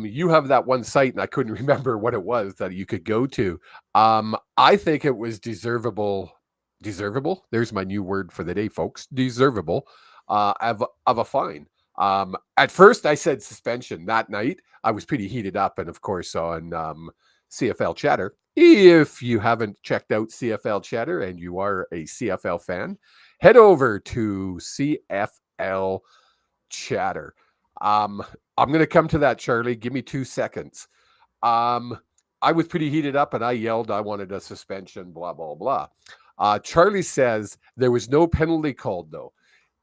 You have that one site, and I couldn't remember what it was that you could go to. I think it was deservable. There's my new word for the day, folks. Deservable of a fine. At first, I said suspension. That night, I was pretty heated up, and of course, on CFL Chatter. If you haven't checked out CFL Chatter and you are a CFL fan, head over to CFL Chatter. I'm going to come to that, Charlie. Give me 2 seconds. I was pretty heated up, and I yelled I wanted a suspension, blah, blah, blah. Charlie says there was no penalty called, though.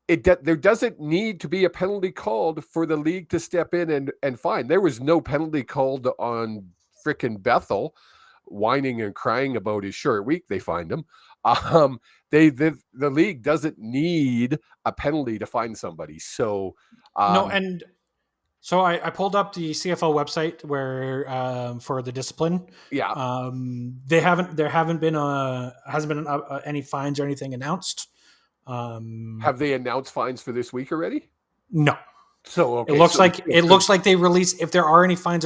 There doesn't need to be a penalty called for the league to step in and fine. There was no penalty called on frickin' Bethel, whining and crying about his short week. They fined him. The league doesn't need a penalty to fine somebody. So No, and so I pulled up the CFL website where for the discipline. yeah, There hasn't been any fines or anything announced. have they announced fines for this week already? No. So okay, It looks like they release if there are any fines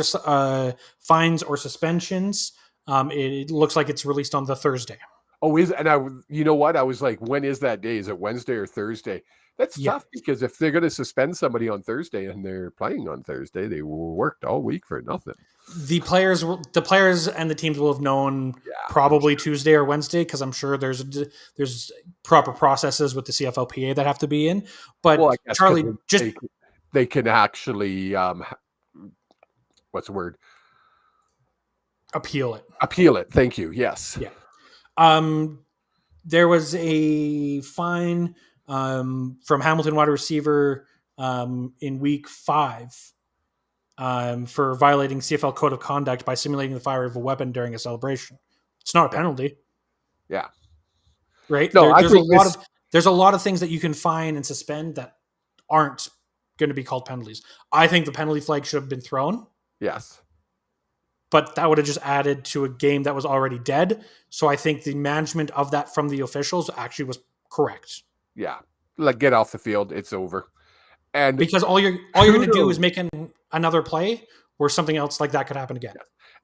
or suspensions. It looks like it's released on the Thursday. Oh, you know what? I was like, when is that day? Is it Wednesday or Thursday? That's tough because if they're going to suspend somebody on Thursday and they're playing on Thursday, they worked all week for nothing. The players and the teams will have known probably Tuesday or Wednesday because I'm sure there's proper processes with the CFLPA that have to be in. But Well, I guess Charlie, they can actually what's the word? Appeal it. Appeal it. Thank you. Yes. Yeah. There was a fine from Hamilton wide receiver in week 5 for violating CFL code of conduct by simulating the fire of a weapon during a celebration. It's not a penalty. Yeah. Right? No, there's a lot of things that you can fine and suspend that aren't going to be called penalties. I think the penalty flag should have been thrown. Yes. But that would have just added to a game that was already dead. So I think the management of that from the officials actually was correct. Yeah. Like, get off the field. It's over. And because all you're going to do is make another play where something else like that could happen again.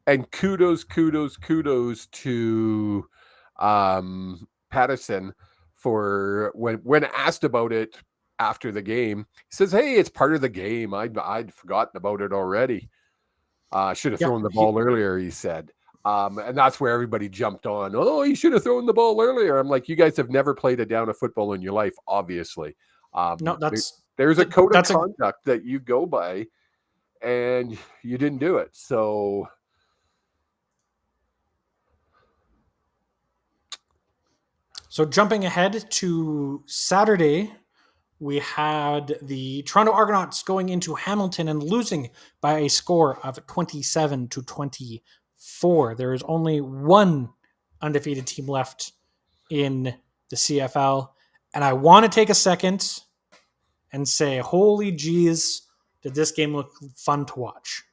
And kudos to Patterson for when asked about it after the game, he says, "Hey, it's part of the game. I'd forgotten about it already. Should have thrown the ball earlier," he said. And that's where everybody jumped on. Oh, you should have thrown the ball earlier. I'm like, you guys have never played a down of football in your life, obviously. No, there's a code of conduct that you go by, and you didn't do it. So jumping ahead to Saturday, we had the Toronto Argonauts going into Hamilton and losing by a score of 27-24. There is only one undefeated team left in the CFL. And I want to take a second and say, holy geez, did this game look fun to watch?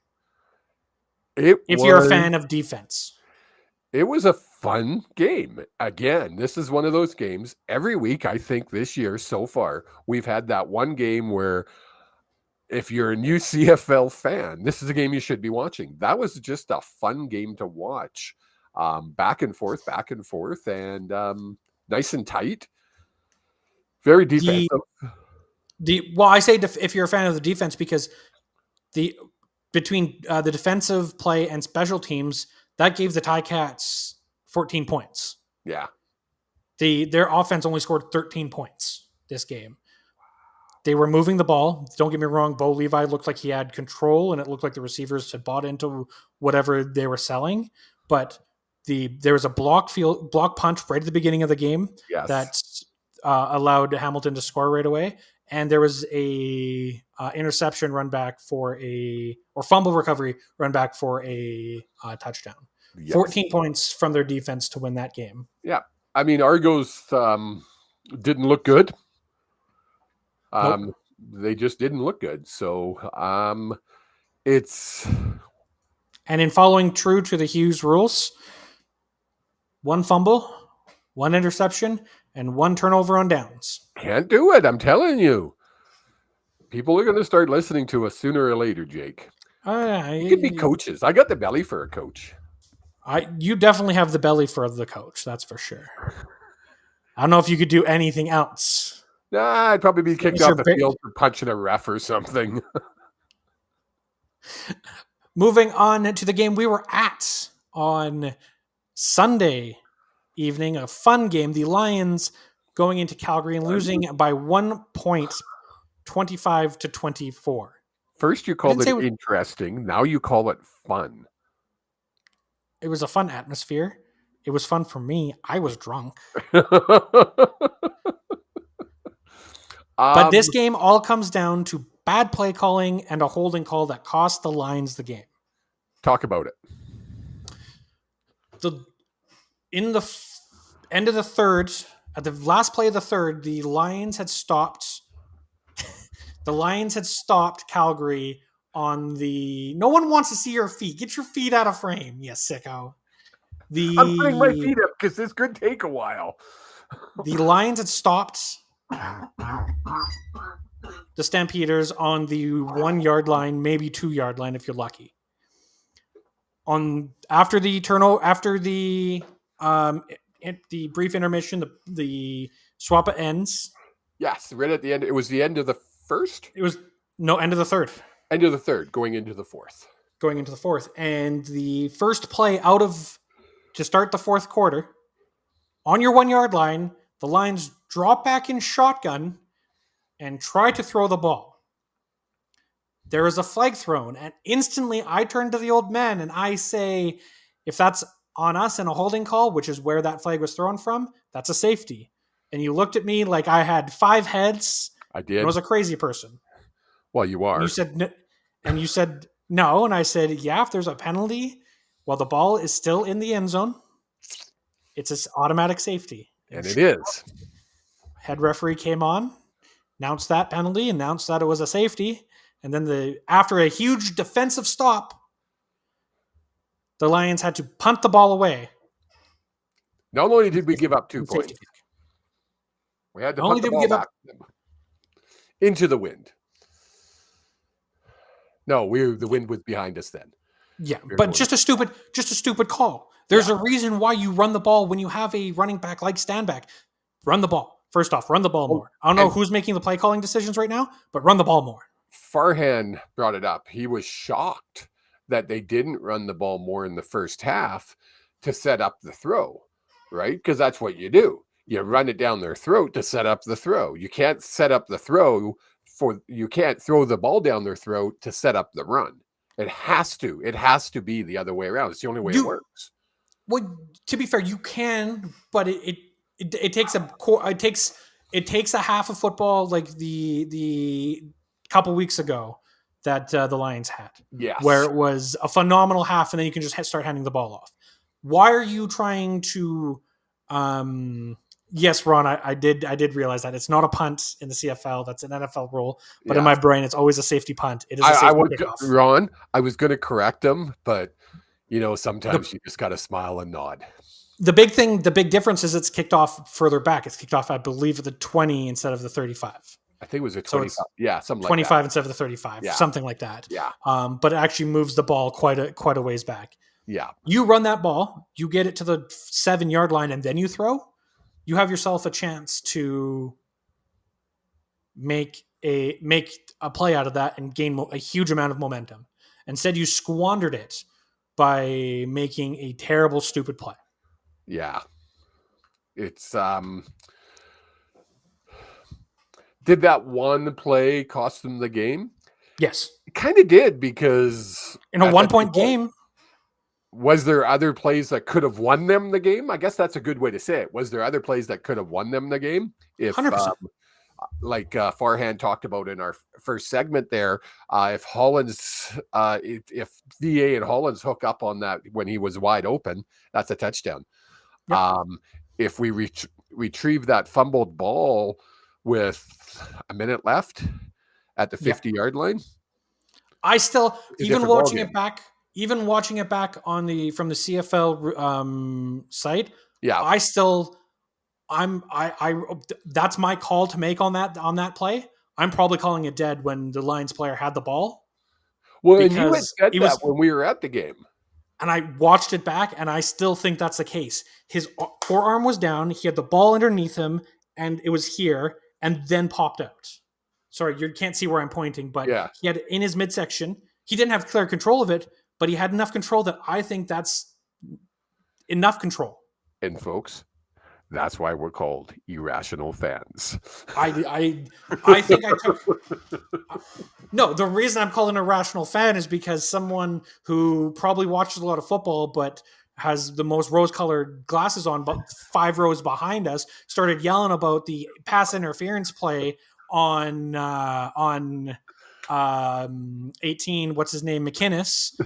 If you're a fan of defense. It was a fun game. Again, this is one of those games every week. I think this year so far, we've had that one game where if you're a new CFL fan, this is a game you should be watching. That was just a fun game to watch. Back and forth, and nice and tight. Very defensive. Well, I say if you're a fan of the defense, because between the defensive play and special teams, that gave the Ticats 14 points. Yeah. Their offense only scored 13 points this game. They were moving the ball. Don't get me wrong, Bo Levi looked like he had control, and it looked like the receivers had bought into whatever they were selling. But there was a block punch right at the beginning of the game that allowed Hamilton to score right away. And there was a interception run back or fumble recovery run back for a touchdown. Yes. 14 points from their defense to win that game. Yeah. I mean, Argos didn't look good. Nope. They just didn't look good. So it's... And in following true to the Hughes rules, one fumble, one interception, and one turnover on downs. Can't do it. I'm telling you. People are going to start listening to us sooner or later, Jake. You could be coaches. I got the belly for a coach. You definitely have the belly for the coach. That's for sure. I don't know if you could do anything else. Nah, I'd probably be kicked off the field for punching a ref or something. Moving on to the game we were at on Sunday evening, a fun game. The Lions going into Calgary and losing by 1 point, 25-24. First you called it interesting. Now you call it fun. It was a fun atmosphere. It was fun for me. I was drunk. But this game all comes down to bad play calling and a holding call that cost the Lions the game. Talk about it. In the end of the third, at the last play of the third, the Lions had stopped. The Lions had stopped Calgary on the. No one wants to see your feet. Get your feet out of frame, you sicko. I'm putting my feet up because this could take a while. The Lions had stopped the Stampeders on the 1 yard line, maybe 2 yard line if you're lucky. After the brief intermission, the swap ends. Yes, right at the end. It was the end of the first? It was end of the third. End of the third, going into the fourth. Going into the fourth. And the first play to start the fourth quarter, on your 1 yard line, the Lions drop back in shotgun and try to throw the ball. There is a flag thrown, and instantly I turn to the old man and I say, if that's on us and a holding call, which is where that flag was thrown from, that's a safety. And you looked at me like I had 5 heads. I did. I was a crazy person. Well, you are. And you said no, and I said, yeah, if there's a penalty while the ball is still in the end zone, it's an automatic safety. And it is. Head referee came on, announced that penalty, announced that it was a safety. And then after a huge defensive stop, the Lions had to punt the ball away. Not only did we give up 2 points, we had to punt the ball back into the wind. No, the wind was behind us then. Yeah, but just a stupid call. There's a reason why you run the ball when you have a running back like Stanback. Run the ball. First off, run the ball more. I don't know who's making the play calling decisions right now, but run the ball more. Farhan brought it up. He was shocked that they didn't run the ball more in the first half to set up the throw, right? Because that's what you do. You run it down their throat to set up the throw. You can't set up the throw you can't throw the ball down their throat to set up the run. It has to be the other way around. It's the only way it works. Well, to be fair, you can, but it takes it takes a half of football like the couple weeks ago that the Lions had, Yes. where it was a phenomenal half, and then you can just start handing the ball off. Why are you trying to? Yes, Ron, I did realize that it's not a punt in the CFL. That's an NFL rule. But in my brain, it's always a safety punt. It is a safety kickoff. Ron, I was going to correct him, but sometimes you just got to smile and nod. The big difference is it's kicked off further back. It's kicked off, I believe, at the 20 instead of the 35. I think it was a 25. So something like 25 that. instead of the 35, yeah. something like that. Yeah. But it actually moves the ball quite a ways back. Yeah. You run that ball, you get it to the 7-yard line, and then you throw. You have yourself a chance to make a play out of that and gain a huge amount of momentum. Instead, you squandered it by making a terrible, stupid play. Yeah. It's did that one play cost them the game? Yes. It kind of did, because in a 1-point game. Was there other plays that could have won them the game? I guess that's a good way to say it. Was there other plays that could have won them the game? If 100%. Like Farhan talked about in our first segment there, if Hollins, if VA and Hollins hook up on that when he was wide open, that's a touchdown. Yep. If we retrieve that fumbled ball with a minute left at the 50-yard line, I still, even watching it back on from the CFL site, I that's my call to make on that play. I'm probably calling it dead when the Lions player had the ball. Well, and you had said that when we were at the game. And I watched it back, and I still think that's the case. His forearm was down, he had the ball underneath him, and it was here, and then popped out. Sorry, you can't see where I'm pointing, but he had it in his midsection. He didn't have clear control of it, but he had enough control that I think that's enough control. And folks, that's why we're called irrational fans. I think I took... No, the reason I'm called an irrational fan is because someone who probably watches a lot of football but has the most rose-colored glasses on, but 5 rows behind us, started yelling about the pass interference play on 18, what's his name, McInnes,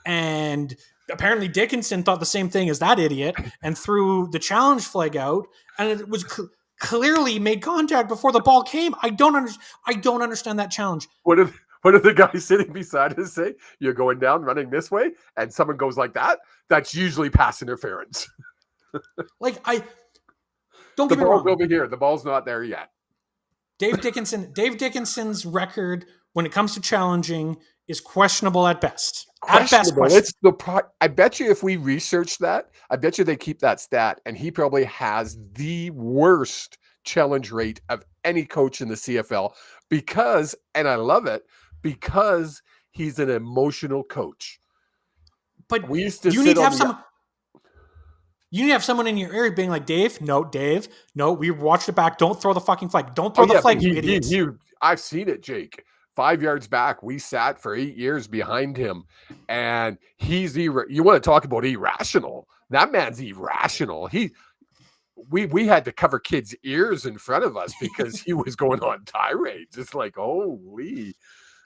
and apparently Dickinson thought the same thing as that idiot and threw the challenge flag out, and it was clearly made contact before the ball came. I don't understand that challenge. What did the guy sitting beside us say? You're going down, running this way, and someone goes like that? That's usually pass interference. Like, don't get me wrong. The ball's over here. The ball's not there yet. Dave Dickinson's record when it comes to challenging is questionable at best. At best, questionable. I bet you if we research that, I bet you they keep that stat, and he probably has the worst challenge rate of any coach in the CFL because, and I love it, because he's an emotional coach. But we used to you need to have someone in your ear being like, Dave, no, we watched it back. Don't throw the fucking flag. Don't throw the flag, you idiot. I've seen it, Jake. 5 yards back, we sat for 8 years behind him, and he's you want to talk about irrational? That man's irrational. We had to cover kids' ears in front of us because he was going on tirades. It's like, holy.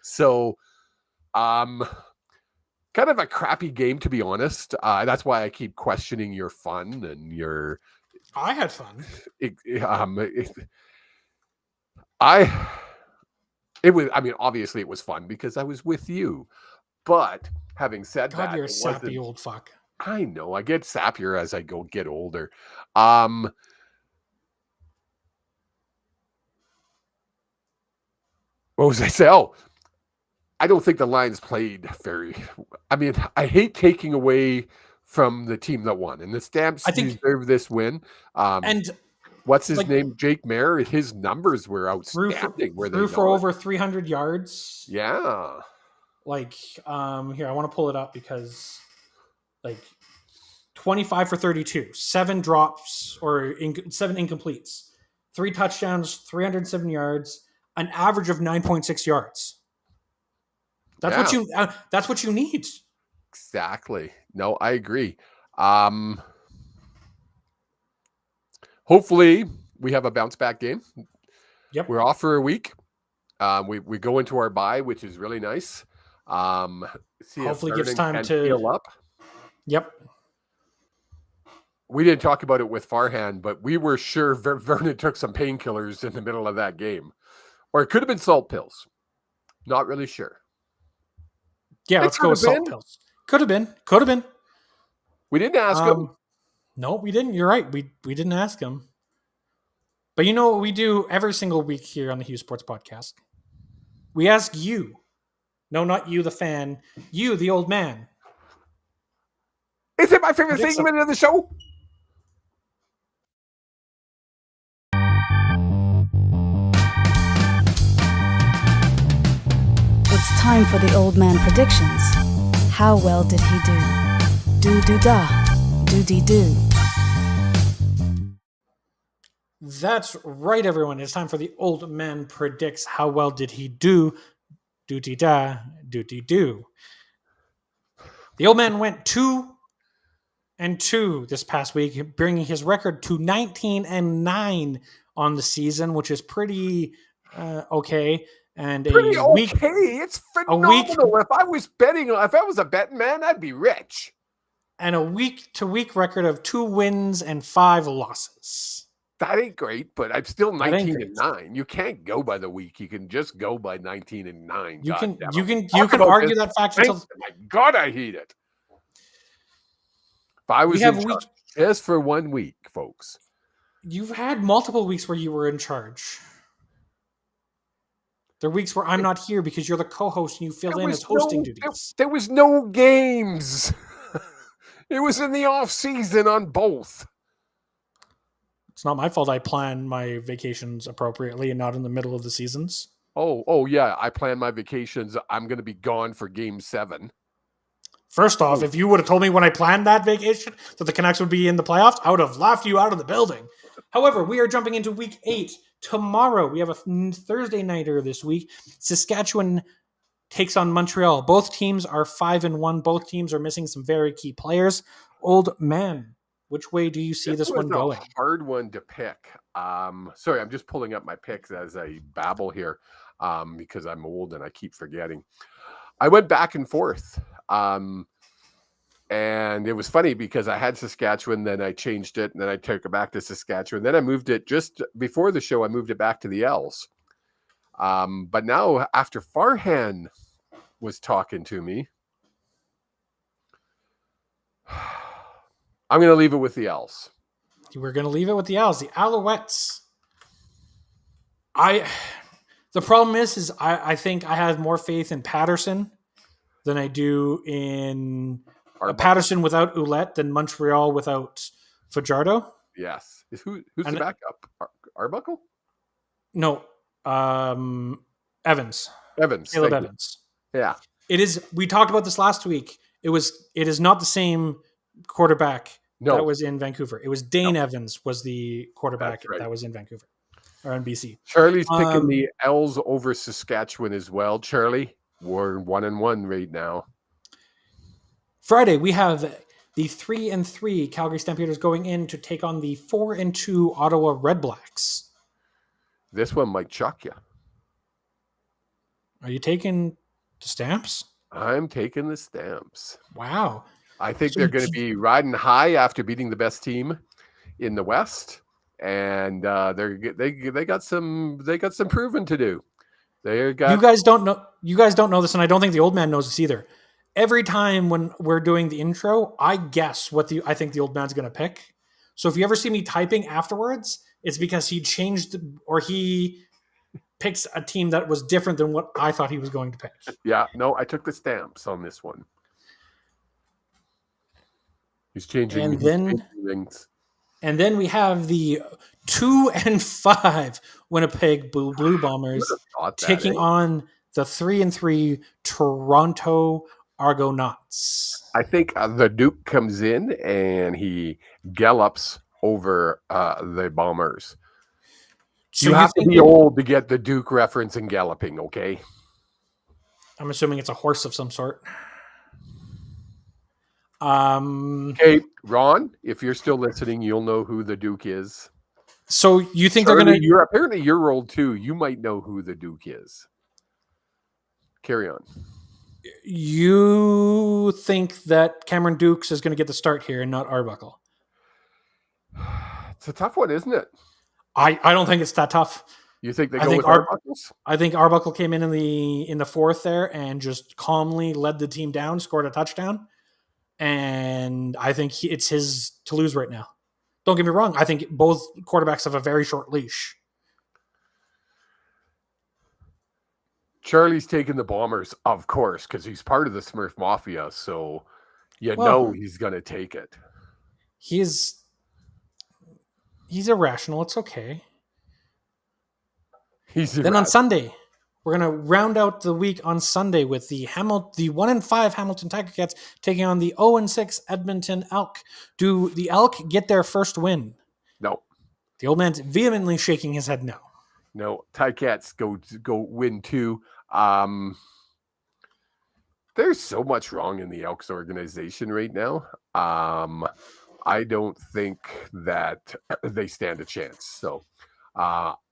So, kind of a crappy game, to be honest. That's why I keep questioning your fun and your. I had fun. Obviously it was fun because I was with you. But having said that, God, you're a sappy old fuck. I know. I get sappier as I get older. What was I say? Oh, I don't think the Lions played very. I hate taking away from the team that won, and the Stamps deserve this win. And what's his name? Jake Mayer. His numbers were outstanding. Threw for over 300 yards. Yeah. Here, I want to pull it up because, 25 for 32, 7 drops or 7 incompletes, 3 touchdowns, 307 yards, an average of 9.6 yards. That's what you need. Exactly. No, I agree. Hopefully we have a bounce back game Yep. We're off for a week. We go into our bye, which is really nice. See Hopefully if gives Vernon time can to- heal up. Yep. We didn't talk about it with Farhan, but we were sure Vernon took some painkillers in the middle of that game. Or it could have been salt pills. Not really sure. Yeah, It let's go could with have salt been. pills. Could have been. Could have been. We didn't ask him. No, we didn't. You're right. We didn't ask him. But you know what we do every single week here on the Hughes Sports Podcast? We ask you. No, not you, the fan. You, the old man. Is it my favorite Predict segment of the show? It's time for the old man predictions. How well did he do? Do-do-da. Do-dee-do. That's right, everyone. It's time for the old man predicts. How well did he do? Do-dee-da. Do-dee-do. The old man went 2-2 this past week, bringing his record to 19-9 on the season, which is pretty okay. And Pretty a week, okay. It's a week- phenomenal. If I was a betting man, I'd be rich. and a week-to-week record of 2 wins and 5 losses. That ain't great, but I'm still That ain't 19-9. You can't go by the week. You can just go by 19-9. You God can damn it. you can Talk you can about argue this. that fact until My God, I hate it. If I was have in a week. charge, just for 1 week, folks. You've had multiple weeks where you were in charge. There are weeks where I'm not here because you're the co-host and you fill in as hosting duties. There was no games. It was in the off season on both. It's not my fault I plan my vacations appropriately and not in the middle of the seasons. Oh yeah. I plan my vacations. I'm going to be gone for Game 7. First off, if you would have told me when I planned that vacation that the Canucks would be in the playoffs, I would have laughed you out of the building. However, we are jumping into week 8 tomorrow. We have a Thursday nighter this week. Saskatchewan takes on Montreal. Both teams are 5-1. Both teams are missing some very key players. Old man, which way do you see this one was going? a hard one to pick. Sorry, I'm just pulling up my picks as I babble here because I'm old and I keep forgetting. I went back and forth. And it was funny because I had Saskatchewan, then I changed it, and then I took it back to Saskatchewan. Then I moved it just before the show. I moved it back to the L's. But now, after Farhan was talking to me, I'm going to leave it with the L's. We're going to leave it with the Owls. The Alouettes. The problem is I think I have more faith in Patterson than I do in Patterson without Ouellette than Montreal without Fajardo. Yes. Who's the backup? Arbuckle? No. Evans. Evans. Caleb thank you. Evans. Yeah. It is. We talked about this last week. It is not the same quarterback that was in Vancouver. It was Dane Evans was the quarterback that was in Vancouver or in BC. Charlie's picking the L's over Saskatchewan as well. Charlie, we're 1-1 right now. Friday, we have the 3-3 Calgary Stampeders going in to take on the 4-2 Ottawa Red Blacks. This one might shock you. Are you taking the Stamps? I'm taking the Stamps. Wow. I think they're going to be riding high after beating the best team in the West, and they got some proving to do. You guys don't know this, and I don't think the old man knows this either. Every time when we're doing the intro, I guess what I think the old man's going to pick. So if you ever see me typing afterwards, it's because he changed or he picks a team that was different than what I thought he was going to pick. Yeah, no, I took the Stamps on this one. He's changing things. And then we have the 2-5 Winnipeg Blue Bombers taking on the 3-3 Toronto Argonauts. I think the Duke comes in and he gallops over the Bombers. So you have to be old to get the Duke reference in galloping, okay? I'm assuming it's a horse of some sort. Okay, Ron, if you're still listening, you'll know who the Duke is. So you think they're Charlie, going to? apparently you're old too. You might know who the Duke is. Carry on. You think that Cameron Dukes is going to get the start here and not Arbuckle? It's a tough one, isn't it? I don't think it's that tough. You think they I go think with Arbuckles? I think Arbuckle came in the fourth there and just calmly led the team down, scored a touchdown, and I think it's his to lose right now. Don't get me wrong. I think both quarterbacks have a very short leash. Charlie's taking the Bombers, of course, because he's part of the Smurf Mafia, so know he's going to take it. He's irrational. It's okay. Then on Sunday, we're going to round out the week on Sunday with the 1-5 Hamilton Tiger Cats taking on the 0-6 Edmonton Elk. Do the Elk get their first win? No. The old man's vehemently shaking his head no. No. Ticats go win 2. There's so much wrong in the Elks organization right now. I don't think that they stand a chance. So,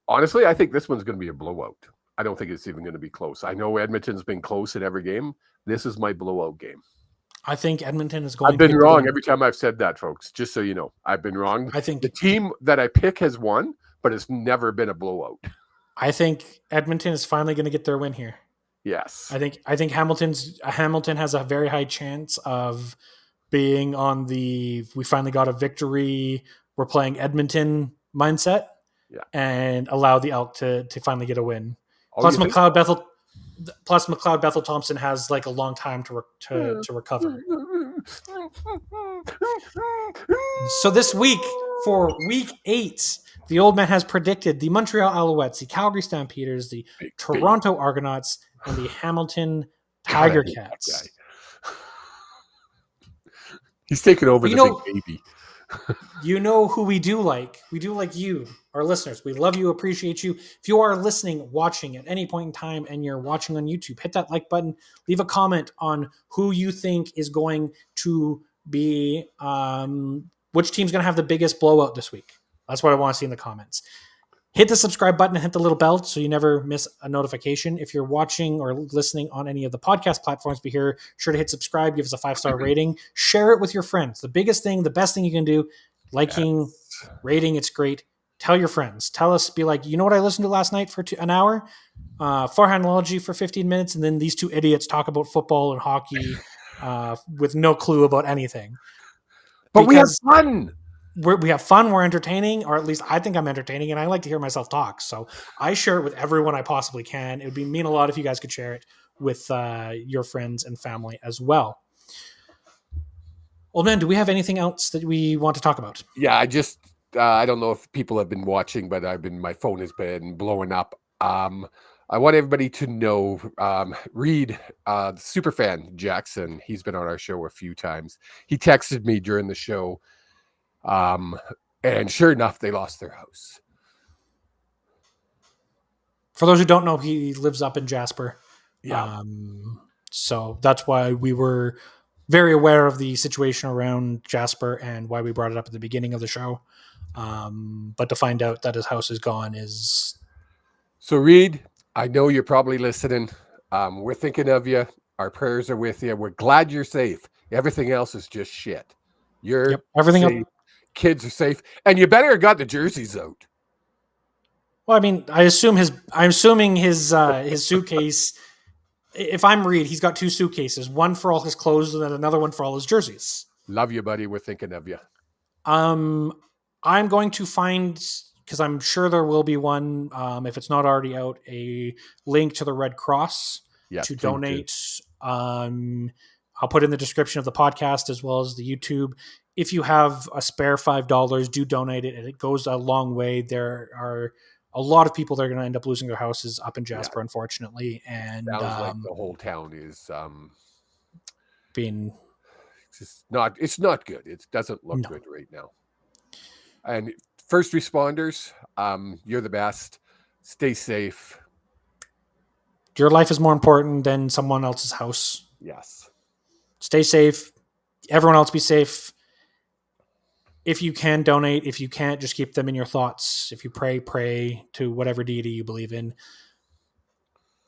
honestly, I think this one's going to be a blowout. I don't think it's even going to be close. I know Edmonton's been close in every game. This is my blowout game. I think Edmonton is going. I've been wrong every time I've said that, folks. Just so you know, I've been wrong. I think the team that I pick has won, but it's never been a blowout. I think Edmonton is finally going to get their win here. Yes. I think Hamilton has a very high chance of being on we finally got a victory, we're playing Edmonton mindset. Yeah. And allow the Elk to finally get a win. Oh, Plus McLeod Bethel Thompson has like a long time to recover. So this week, for week 8, the old man has predicted the Montreal Alouettes, the Calgary Stampeders, the Toronto Argonauts, and the Hamilton Tiger Cats. He's taking over big baby. You know who we do like. We do like you, our listeners. We love you, appreciate you. If you are listening, watching at any point in time, and you're watching on YouTube, hit that like button. Leave a comment on who you think is going to be, which team's going to have the biggest blowout this week. That's what I want to see in the comments. Hit the subscribe button and hit the little bell so you never miss a notification. If you're watching or listening on any of the podcast platforms, be here, sure to hit subscribe, give us a 5-star rating, share it with your friends. The biggest thing, the best thing you can do, liking, rating, it's great. Tell your friends. Tell us, be like, you know what I listened to last night for an hour? Farhan Lalji for 15 minutes, and then these two idiots talk about football and hockey with no clue about anything. But we have fun. We have fun, we're entertaining, or at least I think I'm entertaining, and I like to hear myself talk. So I share it with everyone I possibly can. It would mean a lot if you guys could share it with your friends and family as well. Old man, do we have anything else that we want to talk about? Yeah, I don't know if people have been watching, but my phone has been blowing up. I want everybody to know, Reed, superfan Jackson, he's been on our show a few times. He texted me during the show. And sure enough, they lost their house. For those who don't know, he lives up in Jasper. Yeah. So that's why we were very aware of the situation around Jasper and why we brought it up at the beginning of the show. But to find out that his house is gone is... So Reed, I know you're probably listening. We're thinking of you. Our prayers are with you. We're glad you're safe. Everything else is just shit. Everything safe. Kids are safe, and you better have got the jerseys out. Well, I mean, I'm assuming his suitcase. If I'm Reed, he's got 2 suitcases, one for all his clothes and then another one for all his jerseys. Love you, buddy. We're thinking of you. I'm going to find, because I'm sure there will be one, if it's not already out, a link to the Red Cross to donate. I'll put in the description of the podcast as well as the YouTube. If you have a spare $5, do donate it, and it goes a long way. There are a lot of people that are going to end up losing their houses up in Jasper, unfortunately, and sounds like the whole town is being. It's not good. It doesn't look good right now. And first responders, you're the best. Stay safe. Your life is more important than someone else's house. Yes. Stay safe. Everyone else be safe. If you can donate, if you can't, just keep them in your thoughts. If you pray to whatever deity you believe in.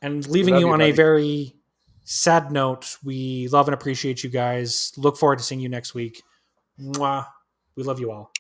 And leaving Love you you, on a buddy. very sad note, we love and appreciate you guys. Look forward to seeing you next week. Mwah. We love you all.